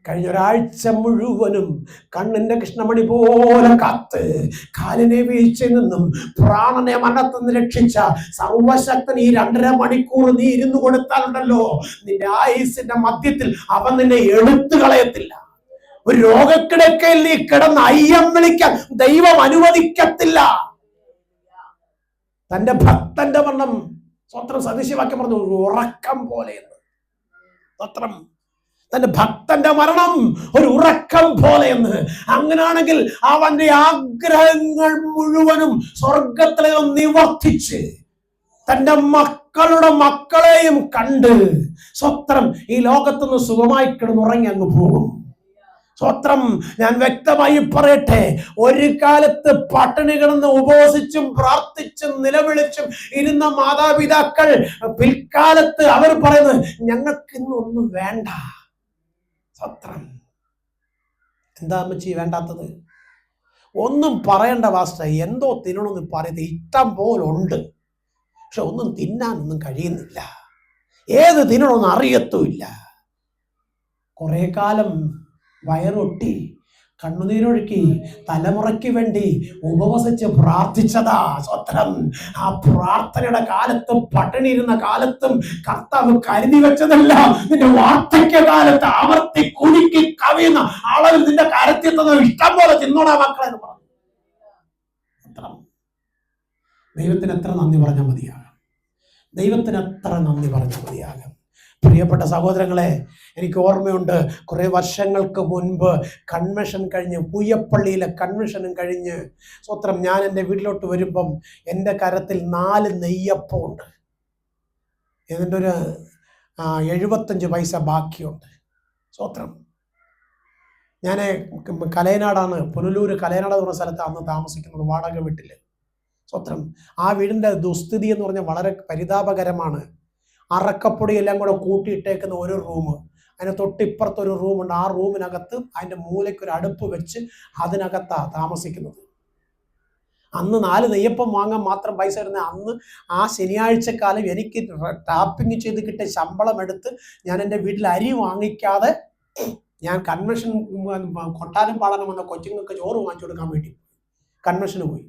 കഴിഞ്ഞ ഒരാഴ്ച മുഴുവനും കണ്ണിന്റെ കൃഷ്ണമണി പോലെ കാത്ത് കാലിനെ വീഴ്ചയിൽ നിന്നും പ്രാണനെ മരണത്തിൽ നിന്ന് രക്ഷിച്ച സർവശക്തൻ ഈ 2.5 മണിക്കൂർ നീ ഇരുന്നു കൊടുത്താലുണ്ടല്ലോ, നിന്റെ ആയുസിന്റെ മധ്യത്തിൽ അവൻ നിന്നെ എടുത്തു കളയത്തില്ല. ഒരു രോഗക്കിടക്കയിൽ നീ കിടന്ന് അയ്യം വിളിക്കാൻ ദൈവം അനുവദിക്കത്തില്ല. തന്റെ ഭക്തന്റെ മരണം സ്വത്രം സദൃശ്യവാക്യം പറഞ്ഞു, ഉറക്കം പോലെ. സ്വത്രം. തന്റെ ഭക്തന്റെ മരണം ഒരു ഉറക്കം പോലെയെന്ന്. അങ്ങനെയാണെങ്കിൽ അവന്റെ ആഗ്രഹങ്ങൾ മുഴുവനും സ്വർഗത്തിലെ നിവർത്തിച്ച് തന്റെ മക്കളുടെ മക്കളെയും കണ്ട് സ്വത്രം ഈ ലോകത്തുനിന്ന് സുഖമായി കിടന്നുറങ്ങി അങ്ങ് പോകും. സ്വത്രം. ഞാൻ വ്യക്തമായി പറയട്ടെ, ഒരു കാലത്ത് പട്ടിണി കിടന്ന് ഉപവസിച്ചും പ്രാർത്ഥിച്ചും നിലവിളിച്ചും ഇരുന്ന മാതാപിതാക്കൾ പിൽക്കാലത്ത് അവർ പറയുന്നത് ഞങ്ങൾക്ക് ഇന്നൊന്നും വേണ്ട. സ്വത്രം. എന്താ അമ്മച്ചി വേണ്ടാത്തത്? ഒന്നും പറയണ്ട പാസ്റ്റർ, എന്തോ തിന്നണമെന്ന് പറയുന്നത് ഇഷ്ടം പോലുണ്ട്, പക്ഷെ ഒന്നും തിന്നാനൊന്നും കഴിയുന്നില്ല, ഏത് തിന്നണമെന്ന് അറിയത്തുമില്ല. കുറെ കാലം വയറൊട്ടി കണ്ണുനീരൊഴുക്കി തലമുറയ്ക്ക് വേണ്ടി ഉപവസിച്ച് പ്രാർത്ഥിച്ചതാ. സ്വത്രം. ആ പ്രാർത്ഥനയുടെ കാലത്തും പട്ടിണി ഇരുന്ന കാലത്തും കർത്താവ് കരുതി വെച്ചതെല്ലാം നിന്റെ വാർദ്ധക്യ കാലത്ത് ആവർത്തി കുലുക്കി കവിയുന്ന അളവിൽ നിന്റെ കരത്തിൽ തന്നെ ഇഷ്ടം പോലെ തിന്നോടാ മക്കളെ എന്ന് പറഞ്ഞു. ദൈവത്തിന് എത്ര നന്ദി പറഞ്ഞാൽ മതിയാകും. ദൈവത്തിന് എത്ര നന്ദി പറഞ്ഞാൽ മതിയാകും. പ്രിയപ്പെട്ട സഹോദരങ്ങളെ, എനിക്ക് ഓർമ്മയുണ്ട്, കുറെ വർഷങ്ങൾക്ക് മുൻപ് കൺവെൻഷൻ കഴിഞ്ഞ്, പൂയപ്പള്ളിയിലെ കൺവെൻഷനും കഴിഞ്ഞ് സ്വത്രം ഞാൻ എൻ്റെ വീട്ടിലോട്ട് വരുമ്പം എൻ്റെ കരത്തിൽ 4 നെയ്യപ്പമുണ്ട്. ഇതിൻ്റെ ഒരു 75 പൈസ ബാക്കിയുണ്ട്. സ്വത്രം. ഞാൻ കലയനാടാണ്, പുനലൂര് കലയനാട് എന്ന് പറഞ്ഞ സ്ഥലത്ത് അന്ന് താമസിക്കുന്നത്, വാടക വീട്ടിൽ. സ്വത്രം. ആ വീടിൻ്റെ ദുസ്ഥിതി എന്ന് പറഞ്ഞാൽ വളരെ പരിതാപകരമാണ്. അറക്കപ്പൊടി എല്ലാം കൂടെ കൂട്ടിയിട്ടേക്കുന്ന ഒരു റൂം, അതിന് തൊട്ടിപ്പുറത്തൊരു റൂമുണ്ട്. ആ റൂമിനകത്ത് അതിൻ്റെ മൂലയ്ക്കൊരു അടുപ്പ് വെച്ച് അതിനകത്താണ് താമസിക്കുന്നത്. അന്ന് 4 നെയ്യപ്പം വാങ്ങാൻ മാത്രം പൈസ ഇരുന്ന അന്ന് ആ ശനിയാഴ്ചക്കാലം എനിക്ക് ടാപ്പിങ് ചെയ്ത് കിട്ടിയ ശമ്പളം എടുത്ത് ഞാൻ എൻ്റെ വീട്ടിൽ അരി വാങ്ങിക്കാതെ ഞാൻ കൺവെൻഷൻ കൊട്ടാരം പാടാനും വന്ന കൊച്ചുങ്ങൾക്ക് ചോറ് വാങ്ങിച്ചു കൊടുക്കാൻ വേണ്ടി കൺവെൻഷന് പോയി.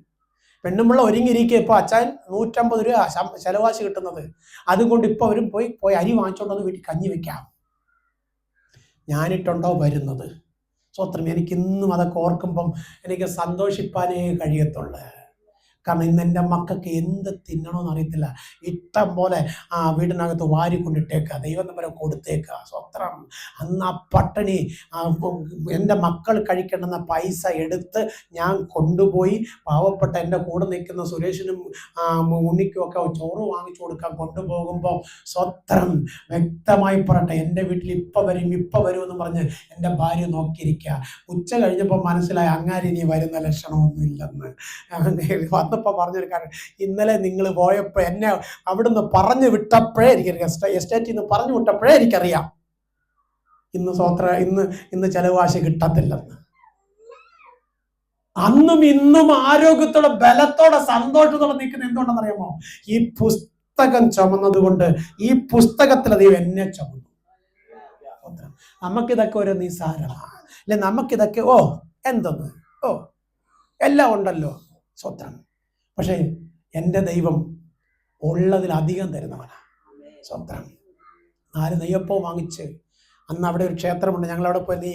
പെണ്ണുമുള്ള ഒരുങ്ങിയിരിക്കുക. ഇപ്പോൾ അച്ഛൻ 150 രൂപ ചെലവാശി കിട്ടുന്നത്. അതുകൊണ്ട് ഇപ്പോൾ അവരും പോയി അരി വാങ്ങിച്ചോണ്ടോ വീട്ടിൽ കഞ്ഞി വെക്കാം. ഞാനിട്ടുണ്ടോ വരുന്നത്? സ്വത്രം. എനിക്കിന്നും അതൊക്കെ ഓർക്കുമ്പം എനിക്ക് സന്തോഷിപ്പാനേ കഴിയത്തുള്ളൂ. കാരണം ഇന്ന് എൻ്റെ മക്കൾക്ക് എന്ത് തിന്നണമെന്ന് അറിയത്തില്ല. ഇഷ്ടം പോലെ വീടിനകത്ത് വാരി കൊണ്ടിട്ടേക്കുക, ദൈവം നമ്പരെ കൊടുത്തേക്കുക. സ്വത്രം. അന്ന് ആ പട്ടിണി എൻ്റെ മക്കൾ കഴിക്കേണ്ടുന്ന പൈസ എടുത്ത് ഞാൻ കൊണ്ടുപോയി പാവപ്പെട്ട എൻ്റെ കൂടെ നിൽക്കുന്ന സുരേഷിനും ഉണ്ണിക്കും ഒക്കെ ചോറ് വാങ്ങിച്ചു കൊടുക്കാൻ കൊണ്ടുപോകുമ്പോൾ സ്വത്രം. വ്യക്തമായി പറയട്ടെ, എൻ്റെ വീട്ടിൽ ഇപ്പം വരും എന്ന് പറഞ്ഞ് എൻ്റെ ഭാര്യ നോക്കിയിരിക്കുക. ഉച്ച കഴിഞ്ഞപ്പോൾ മനസ്സിലായി അങ്ങാരി ഇനി വരുന്ന ലക്ഷണമൊന്നും ഇല്ലെന്ന്. വന്നപ്പോൾ പറഞ്ഞൊരു കാര്യം, ഇന്നലെ നിങ്ങൾ പോയപ്പോൾ എന്നെ അവിടുന്ന് പറഞ്ഞു വിട്ടപ്പോഴേ എനിക്കറിയാം, എസ്റ്റേറ്റിൽ നിന്ന് പറഞ്ഞു വിട്ടപ്പോഴേ എനിക്കറിയാം ഇന്ന് ചെലവാശി കിട്ടത്തില്ലെന്ന്. അന്നും ഇന്നും ആരോഗ്യത്തോടെ ബലത്തോടെ സന്തോഷത്തോടെ നിൽക്കുന്ന എന്തുകൊണ്ടെന്നറിയാമോ? ഈ പുസ്തകം ചുമന്നത് കൊണ്ട്. ഈ പുസ്തകത്തിൽ ദൈവം എന്നെ ചുമന്നു. നമുക്കിതൊക്കെ ഒരു നിസാരമാണ് അല്ലെ? നമുക്കിതൊക്കെ എന്തെന്ന് എല്ലാം ഉണ്ടല്ലോ. സ്വത്രം. പക്ഷേ എൻ്റെ ദൈവം ഉള്ളതിലധികം തരുന്നവനാണ്. സ്വത്രം. 4 നെയ്യപ്പവും വാങ്ങിച്ച് അന്ന് അവിടെ ഒരു ക്ഷേത്രമുണ്ട്, ഞങ്ങളവിടെ പോയി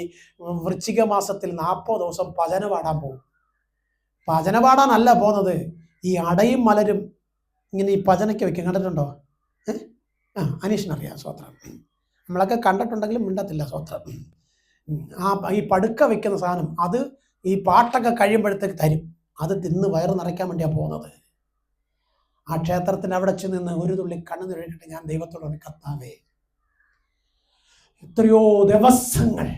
വൃശ്ചിക മാസത്തിൽ 40 ദിവസം ഭജന പാടാൻ പോകും. ഭജന പാടാനല്ല പോകുന്നത്, ഈ അടയും മലരും ഇങ്ങനെ ഈ ഭജനയ്ക്ക് വെക്കും. കണ്ടിട്ടുണ്ടോ? അനീഷിനറിയാം. സ്വത്രം. നമ്മളൊക്കെ കണ്ടിട്ടുണ്ടെങ്കിലും മിണ്ടത്തില്ല. സ്വത്രം. ഈ പടുക്ക വെക്കുന്ന സാധനം അത് ഈ പാട്ടൊക്കെ കഴിയുമ്പോഴത്തേക്ക് തരും. അത് തിന്ന് വയറ് നിറയ്ക്കാൻ വേണ്ടിയാണ് പോകുന്നത്. ആ ക്ഷേത്രത്തിന് അവിടെ ചെന്ന് ഒരു തുള്ളി കണ്ണുനീരൊഴിക്കട്ടെ, ഞാൻ ദൈവത്തോട് പറഞ്ഞു, കർത്താവേ, എത്രയോ ദിവസങ്ങൾ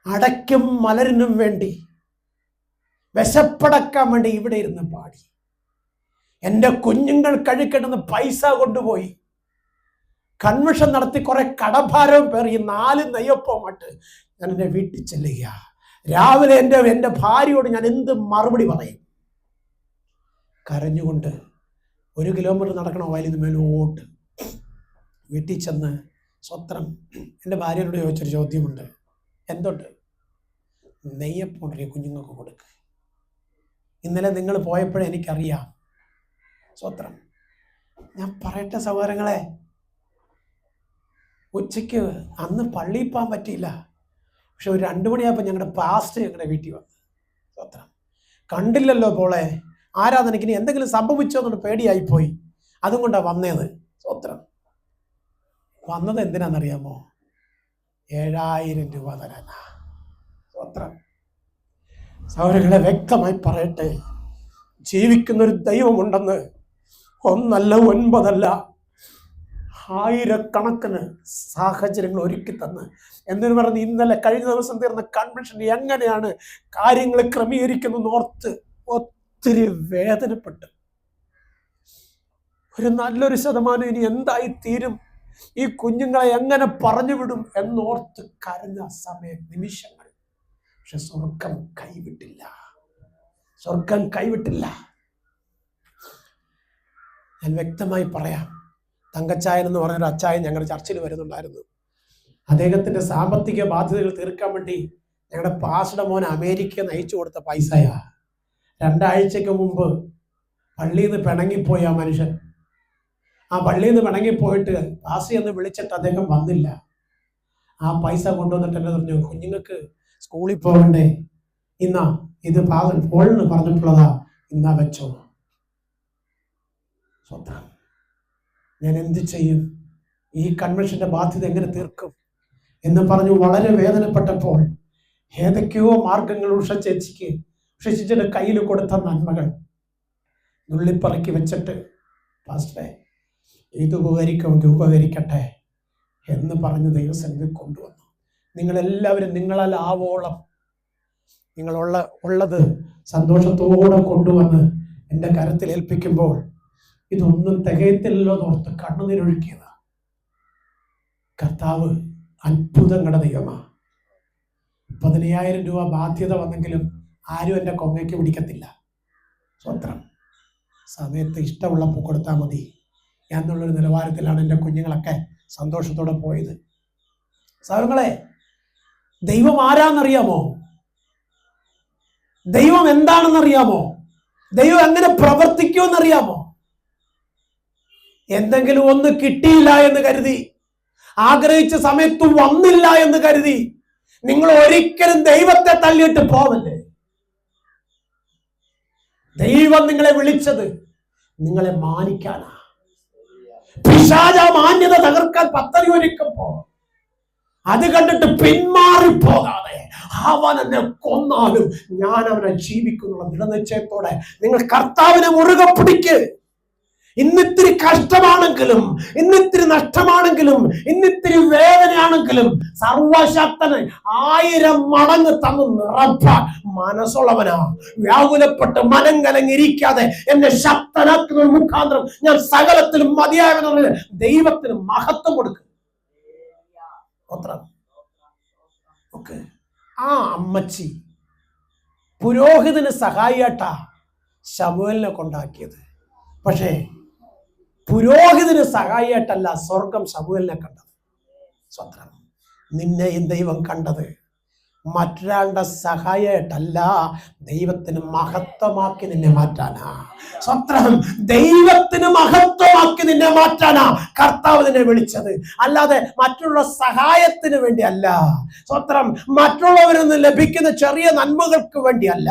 അടയ്ക്കും മലരിനും വേണ്ടി വിശപ്പടക്കാൻ വേണ്ടി ഇവിടെ ഇരുന്ന് പാടി, എൻ്റെ കുഞ്ഞുങ്ങൾ കഴിക്കണമെന്ന് പൈസ കൊണ്ടുപോയി കൺവെൻഷൻ നടത്തി കുറെ കടഭാരവും പേറി 4 നെയ്യപ്പമായിട്ട് ഞാൻ എൻ്റെ വീട്ടിൽ ചെല്ലുക. രാവിലെ എൻ്റെ ഭാര്യയോട് ഞാൻ എന്ത് മറുപടി പറയും? കരഞ്ഞുകൊണ്ട് 1 കിലോമീറ്റർ നടക്കണം വയലിൽ നിന്ന് മേലോട്ട്. വീട്ടിൽ ചെന്ന് സ്വത്രം. എൻ്റെ ഭാര്യയോട് ചോദിച്ചൊരു ചോദ്യമുണ്ട്, എന്തുണ്ട്? നെയ്യപ്പം കുഞ്ഞുങ്ങൾക്ക് കൊടുക്കുക. ഇന്നലെ നിങ്ങൾ പോയപ്പോഴേ എനിക്കറിയാം. സ്വത്രം. ഞാൻ പറയട്ടെ സഹോദരങ്ങളെ, ഉച്ചയ്ക്ക് അന്ന് പള്ളിയിൽ പോകാൻ പറ്റിയില്ല. പക്ഷെ ഒരു 2 മണിയായപ്പോൾ ഞങ്ങളുടെ പാസ്റ്റർ ഞങ്ങളുടെ വീട്ടിൽ വന്നു. സ്വത്രം. കണ്ടില്ലല്ലോ പോളെ, ആരാധനയ്ക്ക് ഇനി എന്തെങ്കിലും സംഭവിച്ചോ എന്നുകൊണ്ട് പേടിയായിപ്പോയി. അതും കൊണ്ടാണ് വന്നേത്. സ്വത്രം. വന്നത് എന്തിനാണെന്നറിയാമോ? 7,000 രൂപ തരാനാ. സ്വത്രം. സഹോദരങ്ങളെ, വ്യക്തമായി പറയട്ടെ, ജീവിക്കുന്നൊരു ദൈവമുണ്ടെന്ന്. ഒന്നല്ല, 9 അല്ല, 1000കണക്കിന് സാഹചര്യങ്ങൾ ഒരുക്കി തന്ന്. എന്തിനു പറഞ്ഞ് ഇന്നലെ കഴിഞ്ഞ ദിവസം തീർന്ന കൺവെൻഷൻ എങ്ങനെയാണ് കാര്യങ്ങൾ ക്രമീകരിക്കുന്നത് ഓർത്ത് ഒത്തിരി വേദനപ്പെട്ടു. ഒരു നല്ലൊരു ശതമാനം ഇനി എന്തായി തീരും, ഈ കുഞ്ഞുങ്ങളെ എങ്ങനെ പറഞ്ഞു വിടും എന്നോർത്ത് കരഞ്ഞ നിമിഷങ്ങൾ. പക്ഷെ സ്വർഗം കൈവിട്ടില്ല, സ്വർഗം കൈവിട്ടില്ല. ഞാൻ വ്യക്തമായി പറയാം. തങ്കച്ചായൻ എന്ന് പറഞ്ഞൊരു അച്ചായൻ ഞങ്ങളുടെ ചർച്ചയിൽ വരുന്നുണ്ടായിരുന്നു. അദ്ദേഹത്തിന്റെ സാമ്പത്തിക ബാധ്യതകൾ തീർക്കാൻ വേണ്ടി ഞങ്ങളുടെ പാസ്റ്ററുടെ മോൻ അമേരിക്ക നയിച്ചു കൊടുത്ത പൈസയാ. 2 ആഴ്ചക്ക് മുമ്പ് പള്ളിയിൽ നിന്ന് പിണങ്ങിപ്പോയി ആ മനുഷ്യൻ. ആ പള്ളിയിൽ നിന്ന് പിണങ്ങിപ്പോയിട്ട് പാസ്റ്റർ എന്ന് വിളിച്ചിട്ട് അദ്ദേഹം വന്നില്ല. ആ പൈസ കൊണ്ടുവന്നിട്ട് എന്നെ പറഞ്ഞു, കുഞ്ഞുങ്ങൾക്ക് സ്കൂളിൽ പോകണ്ടേ, ഇന്നാ ഇത് പോളിന് പറഞ്ഞിട്ടുള്ളതാ, ഇന്നാ വെച്ചോ. സ്വന്തം ഞാൻ എന്ത് ചെയ്യും, ഈ കൺവെൻഷന്റെ ബാധ്യത എങ്ങനെ തീർക്കും എന്ന് പറഞ്ഞു വളരെ വേദനപ്പെട്ടപ്പോൾ ഏതൊക്കെയോ മാർഗങ്ങൾ ഉഷച്ചിട്ട് കയ്യിൽ കൊടുത്ത നന്മകൾ നുള്ളിപ്പറക്കി വെച്ചിട്ട്, പാസ്റ്ററെ ഇത് ഉപകരിക്കട്ടെ എന്ന് പറഞ്ഞ് ദൈവസന്നിധി കൊണ്ടുവന്നു. നിങ്ങളെല്ലാവരും നിങ്ങളാൽ ആവോളം ഉള്ളത് സന്തോഷത്തോടെ കൊണ്ടുവന്ന് എൻ്റെ കരത്തിൽ ഏൽപ്പിക്കുമ്പോൾ ഇതൊന്നും തികയത്തില്ലല്ലോ എന്നോർത്ത് കണ്ണുനീരൊഴുക്കിയത്. കർത്താവ് അത്ഭുതങ്ങളുടെ ദൈവമാണ്. 15,000 രൂപ ബാധ്യത വന്നെങ്കിലും ആരും എൻ്റെ കൊങ്ങയ്ക്ക് പിടിക്കത്തില്ല. സ്വത്രം. സമയത്ത് ഇഷ്ടമുള്ളപ്പോൾ കൊടുത്താൽ മതി എന്നുള്ളൊരു നിലവാരത്തിലാണ് എൻ്റെ കുഞ്ഞുങ്ങളൊക്കെ സന്തോഷത്തോടെ പോയത്. സഹോദരങ്ങളെ, ദൈവം ആരാന്നറിയാമോ? ദൈവം എന്താണെന്നറിയാമോ? ദൈവം എങ്ങനെ പ്രവർത്തിക്കുമെന്നറിയാമോ? എന്തെങ്കിലും ഒന്ന് കിട്ടിയില്ല എന്ന് കരുതി, ആഗ്രഹിച്ച സമയത്ത് വന്നില്ല എന്ന് കരുതി നിങ്ങൾ ഒരിക്കലും ദൈവത്തെ തള്ളിയിട്ട് പോവല്ലേ. ദൈവം നിങ്ങളെ വിളിച്ചത് നിങ്ങളെ മാനിക്കാനാ. പിശാച മാന്യത തകർക്കാൻ പദ്ധതി ഒരുക്കുമ്പോ അത് കണ്ടിട്ട് പിന്മാറിപ്പോകാതെ അവൻ എന്നെ കൊന്നാലും ഞാൻ അവനെ ജീവിക്കുന്നുള്ള ദൃഢനിശ്ചയത്തോടെ നിങ്ങൾ കർത്താവിനെ മുറുകെ പിടിക്ക്. ഇന്നിത്തിരി കഷ്ടമാണെങ്കിലും, ഇന്നിത്തിരി നഷ്ടമാണെങ്കിലും, ഇന്നിത്തിരി വേദനയാണെങ്കിലും സർവശക്തന് 1000 മടങ്ങ് തന്നു നിറപ്പാൻ മനസ്സുള്ളവനാ. വ്യാകുലപ്പെട്ട് മനം കലങ്ങിരിക്കാതെ എന്നെ ശക്തനാക്കുന്ന മുഖാന്തരം ഞാൻ സകലത്തിലും മതിയായവനെന്ന് ദൈവത്തിന് മഹത്വം കൊടുക്കും. ആ അമ്മച്ചി പുരോഹിതന് സഹായിയായിട്ടാ ശമൂവേലിനെ കൊണ്ടാക്കിയത്. പക്ഷേ പുരോഹിതന് സഹായിയായിട്ടല്ല സ്വർഗം ശമൂവേലിനെ കണ്ടത്. സ്വത്രം. നിന്നെയും ദൈവം കണ്ടത് മറ്റൊരാളുടെ സഹായമായിട്ടല്ല, ദൈവത്തിന് മഹത്വമാക്കി നിന്നെ മാറ്റാനാ. സ്വത്രം. ദൈവത്തിന് മഹത്വമാക്കി നിന്നെ മാറ്റാനാ കർത്താവ് നിന്നെ വിളിച്ചത്, അല്ലാതെ മറ്റുള്ള സഹായത്തിന് വേണ്ടിയല്ല. സ്വത്രം. മറ്റുള്ളവരിൽ നിന്ന് ലഭിക്കുന്ന ചെറിയ നന്മകൾക്ക് വേണ്ടിയല്ല.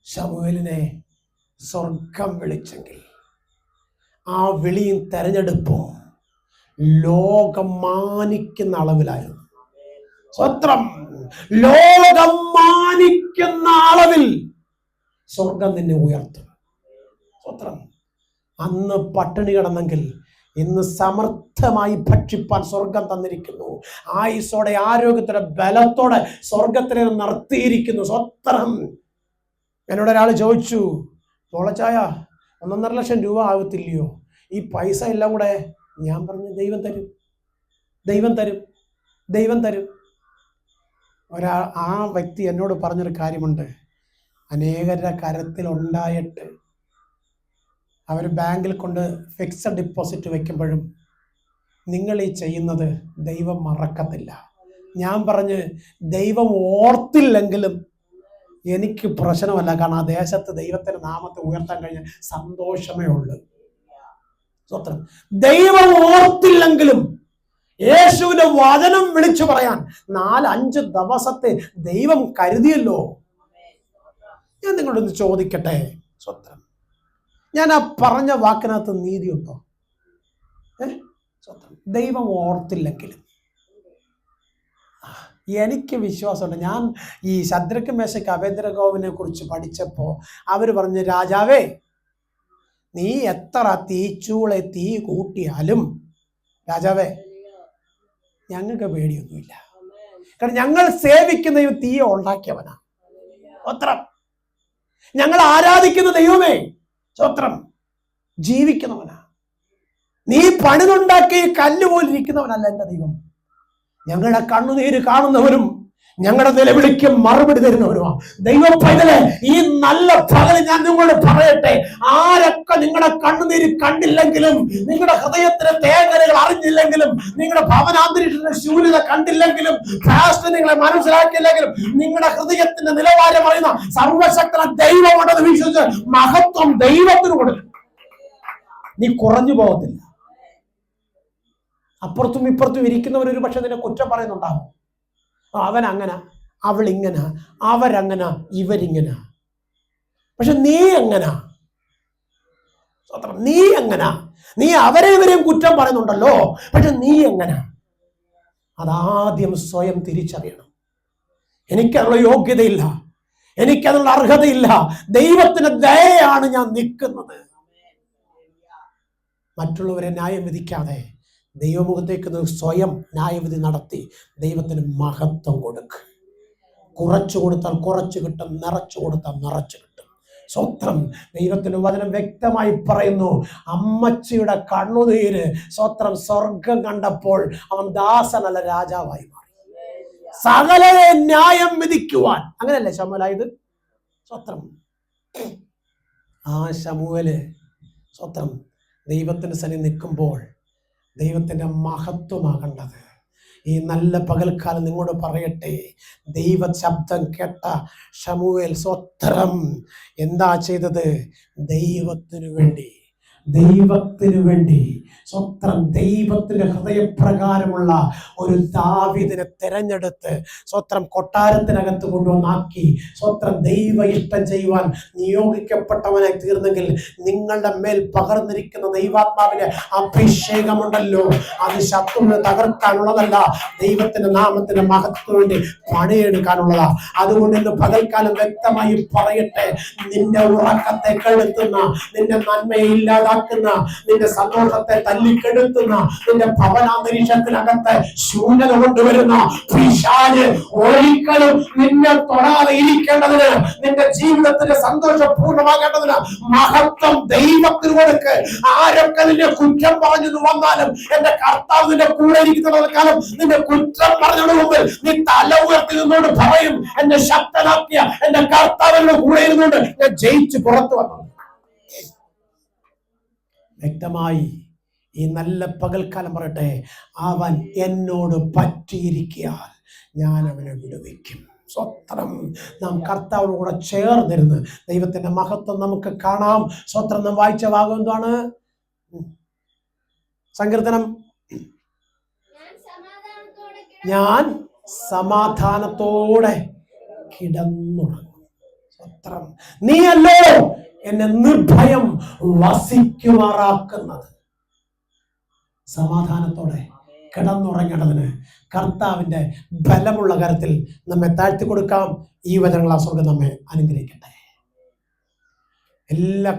ശമൂവേലിനെ സ്വർഗം വിളിച്ചെങ്കിൽ ആ വിളിയും തെരഞ്ഞെടുപ്പും ലോകം മാനിക്കുന്ന അളവിലായിരുന്നു. സ്വത്രം. ലോകം മാനിക്കുന്ന അളവിൽ സ്വർഗം നിന്നെ ഉയർത്തും. സ്വത്രം. അന്ന് പട്ടിണി കിടന്നെങ്കിൽ ഇന്ന് സമർത്ഥമായി ഭക്ഷിപ്പാൻ സ്വർഗം തന്നിരിക്കുന്നു. ആയുസ്സോടെ ആരോഗ്യത്തോടെ ബലത്തോടെ സ്വർഗത്തിനെ നിർത്തിയിരിക്കുന്നു. സ്വത്രം. എന്നോട് ഒരാൾ ചോദിച്ചു, തോളച്ചായ 1.5 ലക്ഷം രൂപ ആകത്തില്ലയോ ഈ പൈസ എല്ലാം കൂടെ? ഞാൻ പറഞ്ഞു, ദൈവം തരും, ദൈവം തരും, ദൈവം തരും. ആ വ്യക്തി എന്നോട് പറഞ്ഞൊരു കാര്യമുണ്ട്. അനേകരുടെ കരത്തിലുണ്ടായിട്ട് അവർ ബാങ്കിൽ കൊണ്ട് ഫിക്സഡ് ഡിപ്പോസിറ്റ് വെക്കുമ്പോഴും നിങ്ങൾ ഈ ചെയ്യുന്നത് ദൈവം മറക്കത്തില്ല. ഞാൻ പറഞ്ഞ്, ദൈവം ഓർത്തില്ലെങ്കിലും എനിക്ക് പ്രശ്നമല്ല. കാരണം ആ ദേശത്ത് ദൈവത്തിന്റെ നാമത്തെ ഉയർത്താൻ കഴിഞ്ഞ സന്തോഷമേ ഉള്ളൂ. സ്വത്രം. ദൈവം ഓർത്തില്ലെങ്കിലും യേശുവിന്റെ വചനം വിളിച്ചു പറയാൻ 4-5 ദിവസത്തെ ദൈവം കരുതിയല്ലോ. ഞാൻ നിങ്ങളോടൊന്ന് ചോദിക്കട്ടെ. സ്വത്രം. ഞാൻ ആ പറഞ്ഞ വാക്കിനകത്ത് നീതിയുണ്ടോ? ദൈവം ഓർത്തില്ലെങ്കിലും എനിക്ക് വിശ്വാസമുണ്ട്. ഞാൻ ഈ ശദ്രക്ക് മേശയ്ക്ക് അബേദ്നെഗോവിനെ കുറിച്ച് പഠിച്ചപ്പോൾ അവർ പറഞ്ഞു, രാജാവേ, നീ എത്ര തീച്ചൂളെ തീ കൂട്ടിയാലും രാജാവേ ഞങ്ങൾക്ക് പേടിയൊന്നുമില്ല. കാരണം ഞങ്ങൾ സേവിക്കുന്ന ദൈവം തീയെ ഉണ്ടാക്കിയവനാ. സ്തോത്രം. ഞങ്ങൾ ആരാധിക്കുന്ന ദൈവമേ സ്തോത്രം ജീവിക്കുന്നവനാ. നീ പണിതുണ്ടാക്കി കല്ല് പോലെ ഇരിക്കുന്നവനല്ല എൻ്റെ ദൈവം. ഞങ്ങളുടെ കണ്ണുനീര് കാണുന്നവരും ഞങ്ങളുടെ നിലവിളിക്ക് മറുപടി തരുന്നവരുമാ. ദൈവം പൈതലെ, ഈ നല്ല പകല് ഞാൻ നിങ്ങളോട് പറയട്ടെ, ആരൊക്കെ നിങ്ങളുടെ കണ്ണുനീര് കണ്ടില്ലെങ്കിലും, നിങ്ങളുടെ ഹൃദയത്തിലെ തേങ്ങലുകൾ അറിഞ്ഞില്ലെങ്കിലും, നിങ്ങളുടെ ഭവനാന്തരീക്ഷത്തിന്റെ ശൂന്യത കണ്ടില്ലെങ്കിലും, ഫാസ്റ്റ് നിങ്ങളെ മനസ്സിലാക്കിയില്ലെങ്കിലും, നിങ്ങളുടെ ഹൃദയത്തിന്റെ നിലവാരം അറിയുന്ന സർവശക്തന ദൈവമുണ്ടെന്ന് വിശ്വസിച്ച് മഹത്വം ദൈവത്തിന് കൊടുക്കും. നീ കുറഞ്ഞു പോകത്തില്ല. അപ്പുറത്തും ഇപ്പുറത്തും ഇരിക്കുന്നവരൊരു പക്ഷെ നിന്നെ കുറ്റം പറയുന്നുണ്ടാവും. അവൻ അങ്ങനെ, അവൾ ഇങ്ങനെ, അവരങ്ങനെ, ഇവരിങ്ങനെ. പക്ഷെ നീ എങ്ങനാ? നീ എങ്ങനാ? നീ അവരെ ഇവരെയും കുറ്റം പറയുന്നുണ്ടല്ലോ, പക്ഷെ നീ എങ്ങനാ? അതാദ്യം സ്വയം തിരിച്ചറിയണം. എനിക്കതിനുള്ള യോഗ്യതയില്ല, എനിക്കതിനുള്ള അർഹതയില്ല. ദൈവത്തിന്റെ ദയയാണ് ഞാൻ നിൽക്കുന്നത്. മറ്റുള്ളവരെ ന്യായം വിധിക്കാതെ ദൈവമുഖത്തേക്ക് സ്വയം ന്യായവിധി നടത്തി ദൈവത്തിന് മഹത്വം കൊടുക്കുക. കുറച്ചു കൊടുത്താൽ കുറച്ച് കിട്ടും, നിറച്ചു കൊടുത്താൽ നിറച്ചു കിട്ടും. സ്വത്രം. ദൈവത്തിന്റെ വചനം വ്യക്തമായി പറയുന്നു, അമ്മച്ചിയുടെ കണ്ണുനീര് സ്വത്രം സ്വർഗം കണ്ടപ്പോൾ അവൻ ദാസനല്ല രാജാവായി മാറി, സകലരെ ന്യായം വിധിക്കുവാൻ. അങ്ങനെയല്ലേ ശമൂവേലായത്? സ്വത്രം. ആ ശമൂവേല് സ്വത്രം ദൈവത്തിന്റെ സന്നിധി നിൽക്കുമ്പോൾ ദൈവത്തിന്റെ മഹത്വമാകേണ്ടത്. ഈ നല്ല പകൽക്കാലം നിങ്ങളോട് പറയട്ടെ, ദൈവ ശബ്ദം കേട്ട ശമൂവേൽ സ്വത്രം എന്താ ചെയ്തത്? ദൈവത്തിനു വേണ്ടി സ്വത്രം ദൈവത്തിന്റെ ഹൃദയപ്രകാരമുള്ള ഒരു ദാവീദിനെ തെരഞ്ഞെടുത്ത് സ്വത്രം കൊട്ടാരത്തിനകത്ത് കൊണ്ടുവന്നാക്കി. സ്വത്രം ദൈവ ഇഷ്ടം ചെയ്യുവാൻ നിയോഗിക്കപ്പെട്ടവനായി തീർന്നെങ്കിൽ നിങ്ങളുടെ മേൽ പകർന്നിരിക്കുന്ന ദൈവാത്മാവിന്റെ അഭിഷേകമുണ്ടല്ലോ, അത് ശത്രുവിനെ തകർക്കാനുള്ളതല്ല, ദൈവത്തിന്റെ നാമത്തിന്റെ മഹത്വത്തിന് വേണ്ടി പണിയെടുക്കാനുള്ളതാ. അതുകൊണ്ട് ഇന്ന് പകൽക്കാലം വ്യക്തമായി പറയട്ടെ, നിന്റെ ഉറക്കത്തെ കെടുത്തുന്ന, നിന്റെ നന്മയെ ഇല്ലാതാക്കുന്ന, നിന്റെ സന്തോഷത്തെ തല്ലിക്കെടുത്തുന്ന, നിന്റെ ഭവനാന്തരീക്ഷത്തിനകത്ത് ശൂന്യത കൊണ്ടുവരുന്ന പിശാച് ഒരിക്കലും നിന്നെ തൊടാതെ ഇരിക്കേണ്ടതിന്, നിന്റെ ജീവിതത്തിന്റെ സന്തോഷം പൂർണ്ണമാകേണ്ടതിന് മഹത്വം ദൈവത്തിന് കൊടുക്ക്. ആരൊക്കെ നിന്നെ കുറ്റം പറഞ്ഞു വന്നാലും എന്റെ കർത്താവ് നിന്റെ കൂടെ ഇരിക്കുന്ന കാലം നിന്റെ കുറ്റം പറഞ്ഞതിന് മുമ്പിൽ നീ തല ഉയർത്തി നിന്നോട് പറയും, എന്നെ ശക്തനാക്കിയ എന്റെ കർത്താവിന്റെ കൂടെ ഇരുന്നുകൊണ്ട് ഞാൻ ജയിച്ച് പുറത്തു വന്നു. വ്യക്തമായി ഈ നല്ല പകൽക്കാലം പറയട്ടെ, അവൻ എന്നോട് പറ്റിയിരിക്കാൻ ഞാൻ അവനെ വിടുവിക്കും. സ്വത്രം. നാം കർത്താവിനോട് കൂടെ ചേർന്നിരുന്ന് ദൈവത്തിന്റെ മഹത്വം നമുക്ക് കാണാം. സ്വത്രം. നാം വായിച്ച ഭാഗം എന്താണ്? സങ്കീർത്തനം, ഞാൻ സമാധാനത്തോടെ കിടന്നുറങ്ങും. സ്വത്രം. നീയല്ലോ എന്നെ നിർഭയം വസിക്കുമാറാക്കുന്നത്. സമാധാനത്തോടെ കിടന്നുറങ്ങേണ്ടതിന് കർത്താവിന്റെ ബലമുള്ള കരത്തിൽ നമ്മെ താഴ്ത്തി കൊടുക്കാം. ഈ വചനങ്ങൾ ആ സ്വർഗ്ഗം നമ്മെ അനുഗ്രഹിക്കട്ടെ. എല്ലാ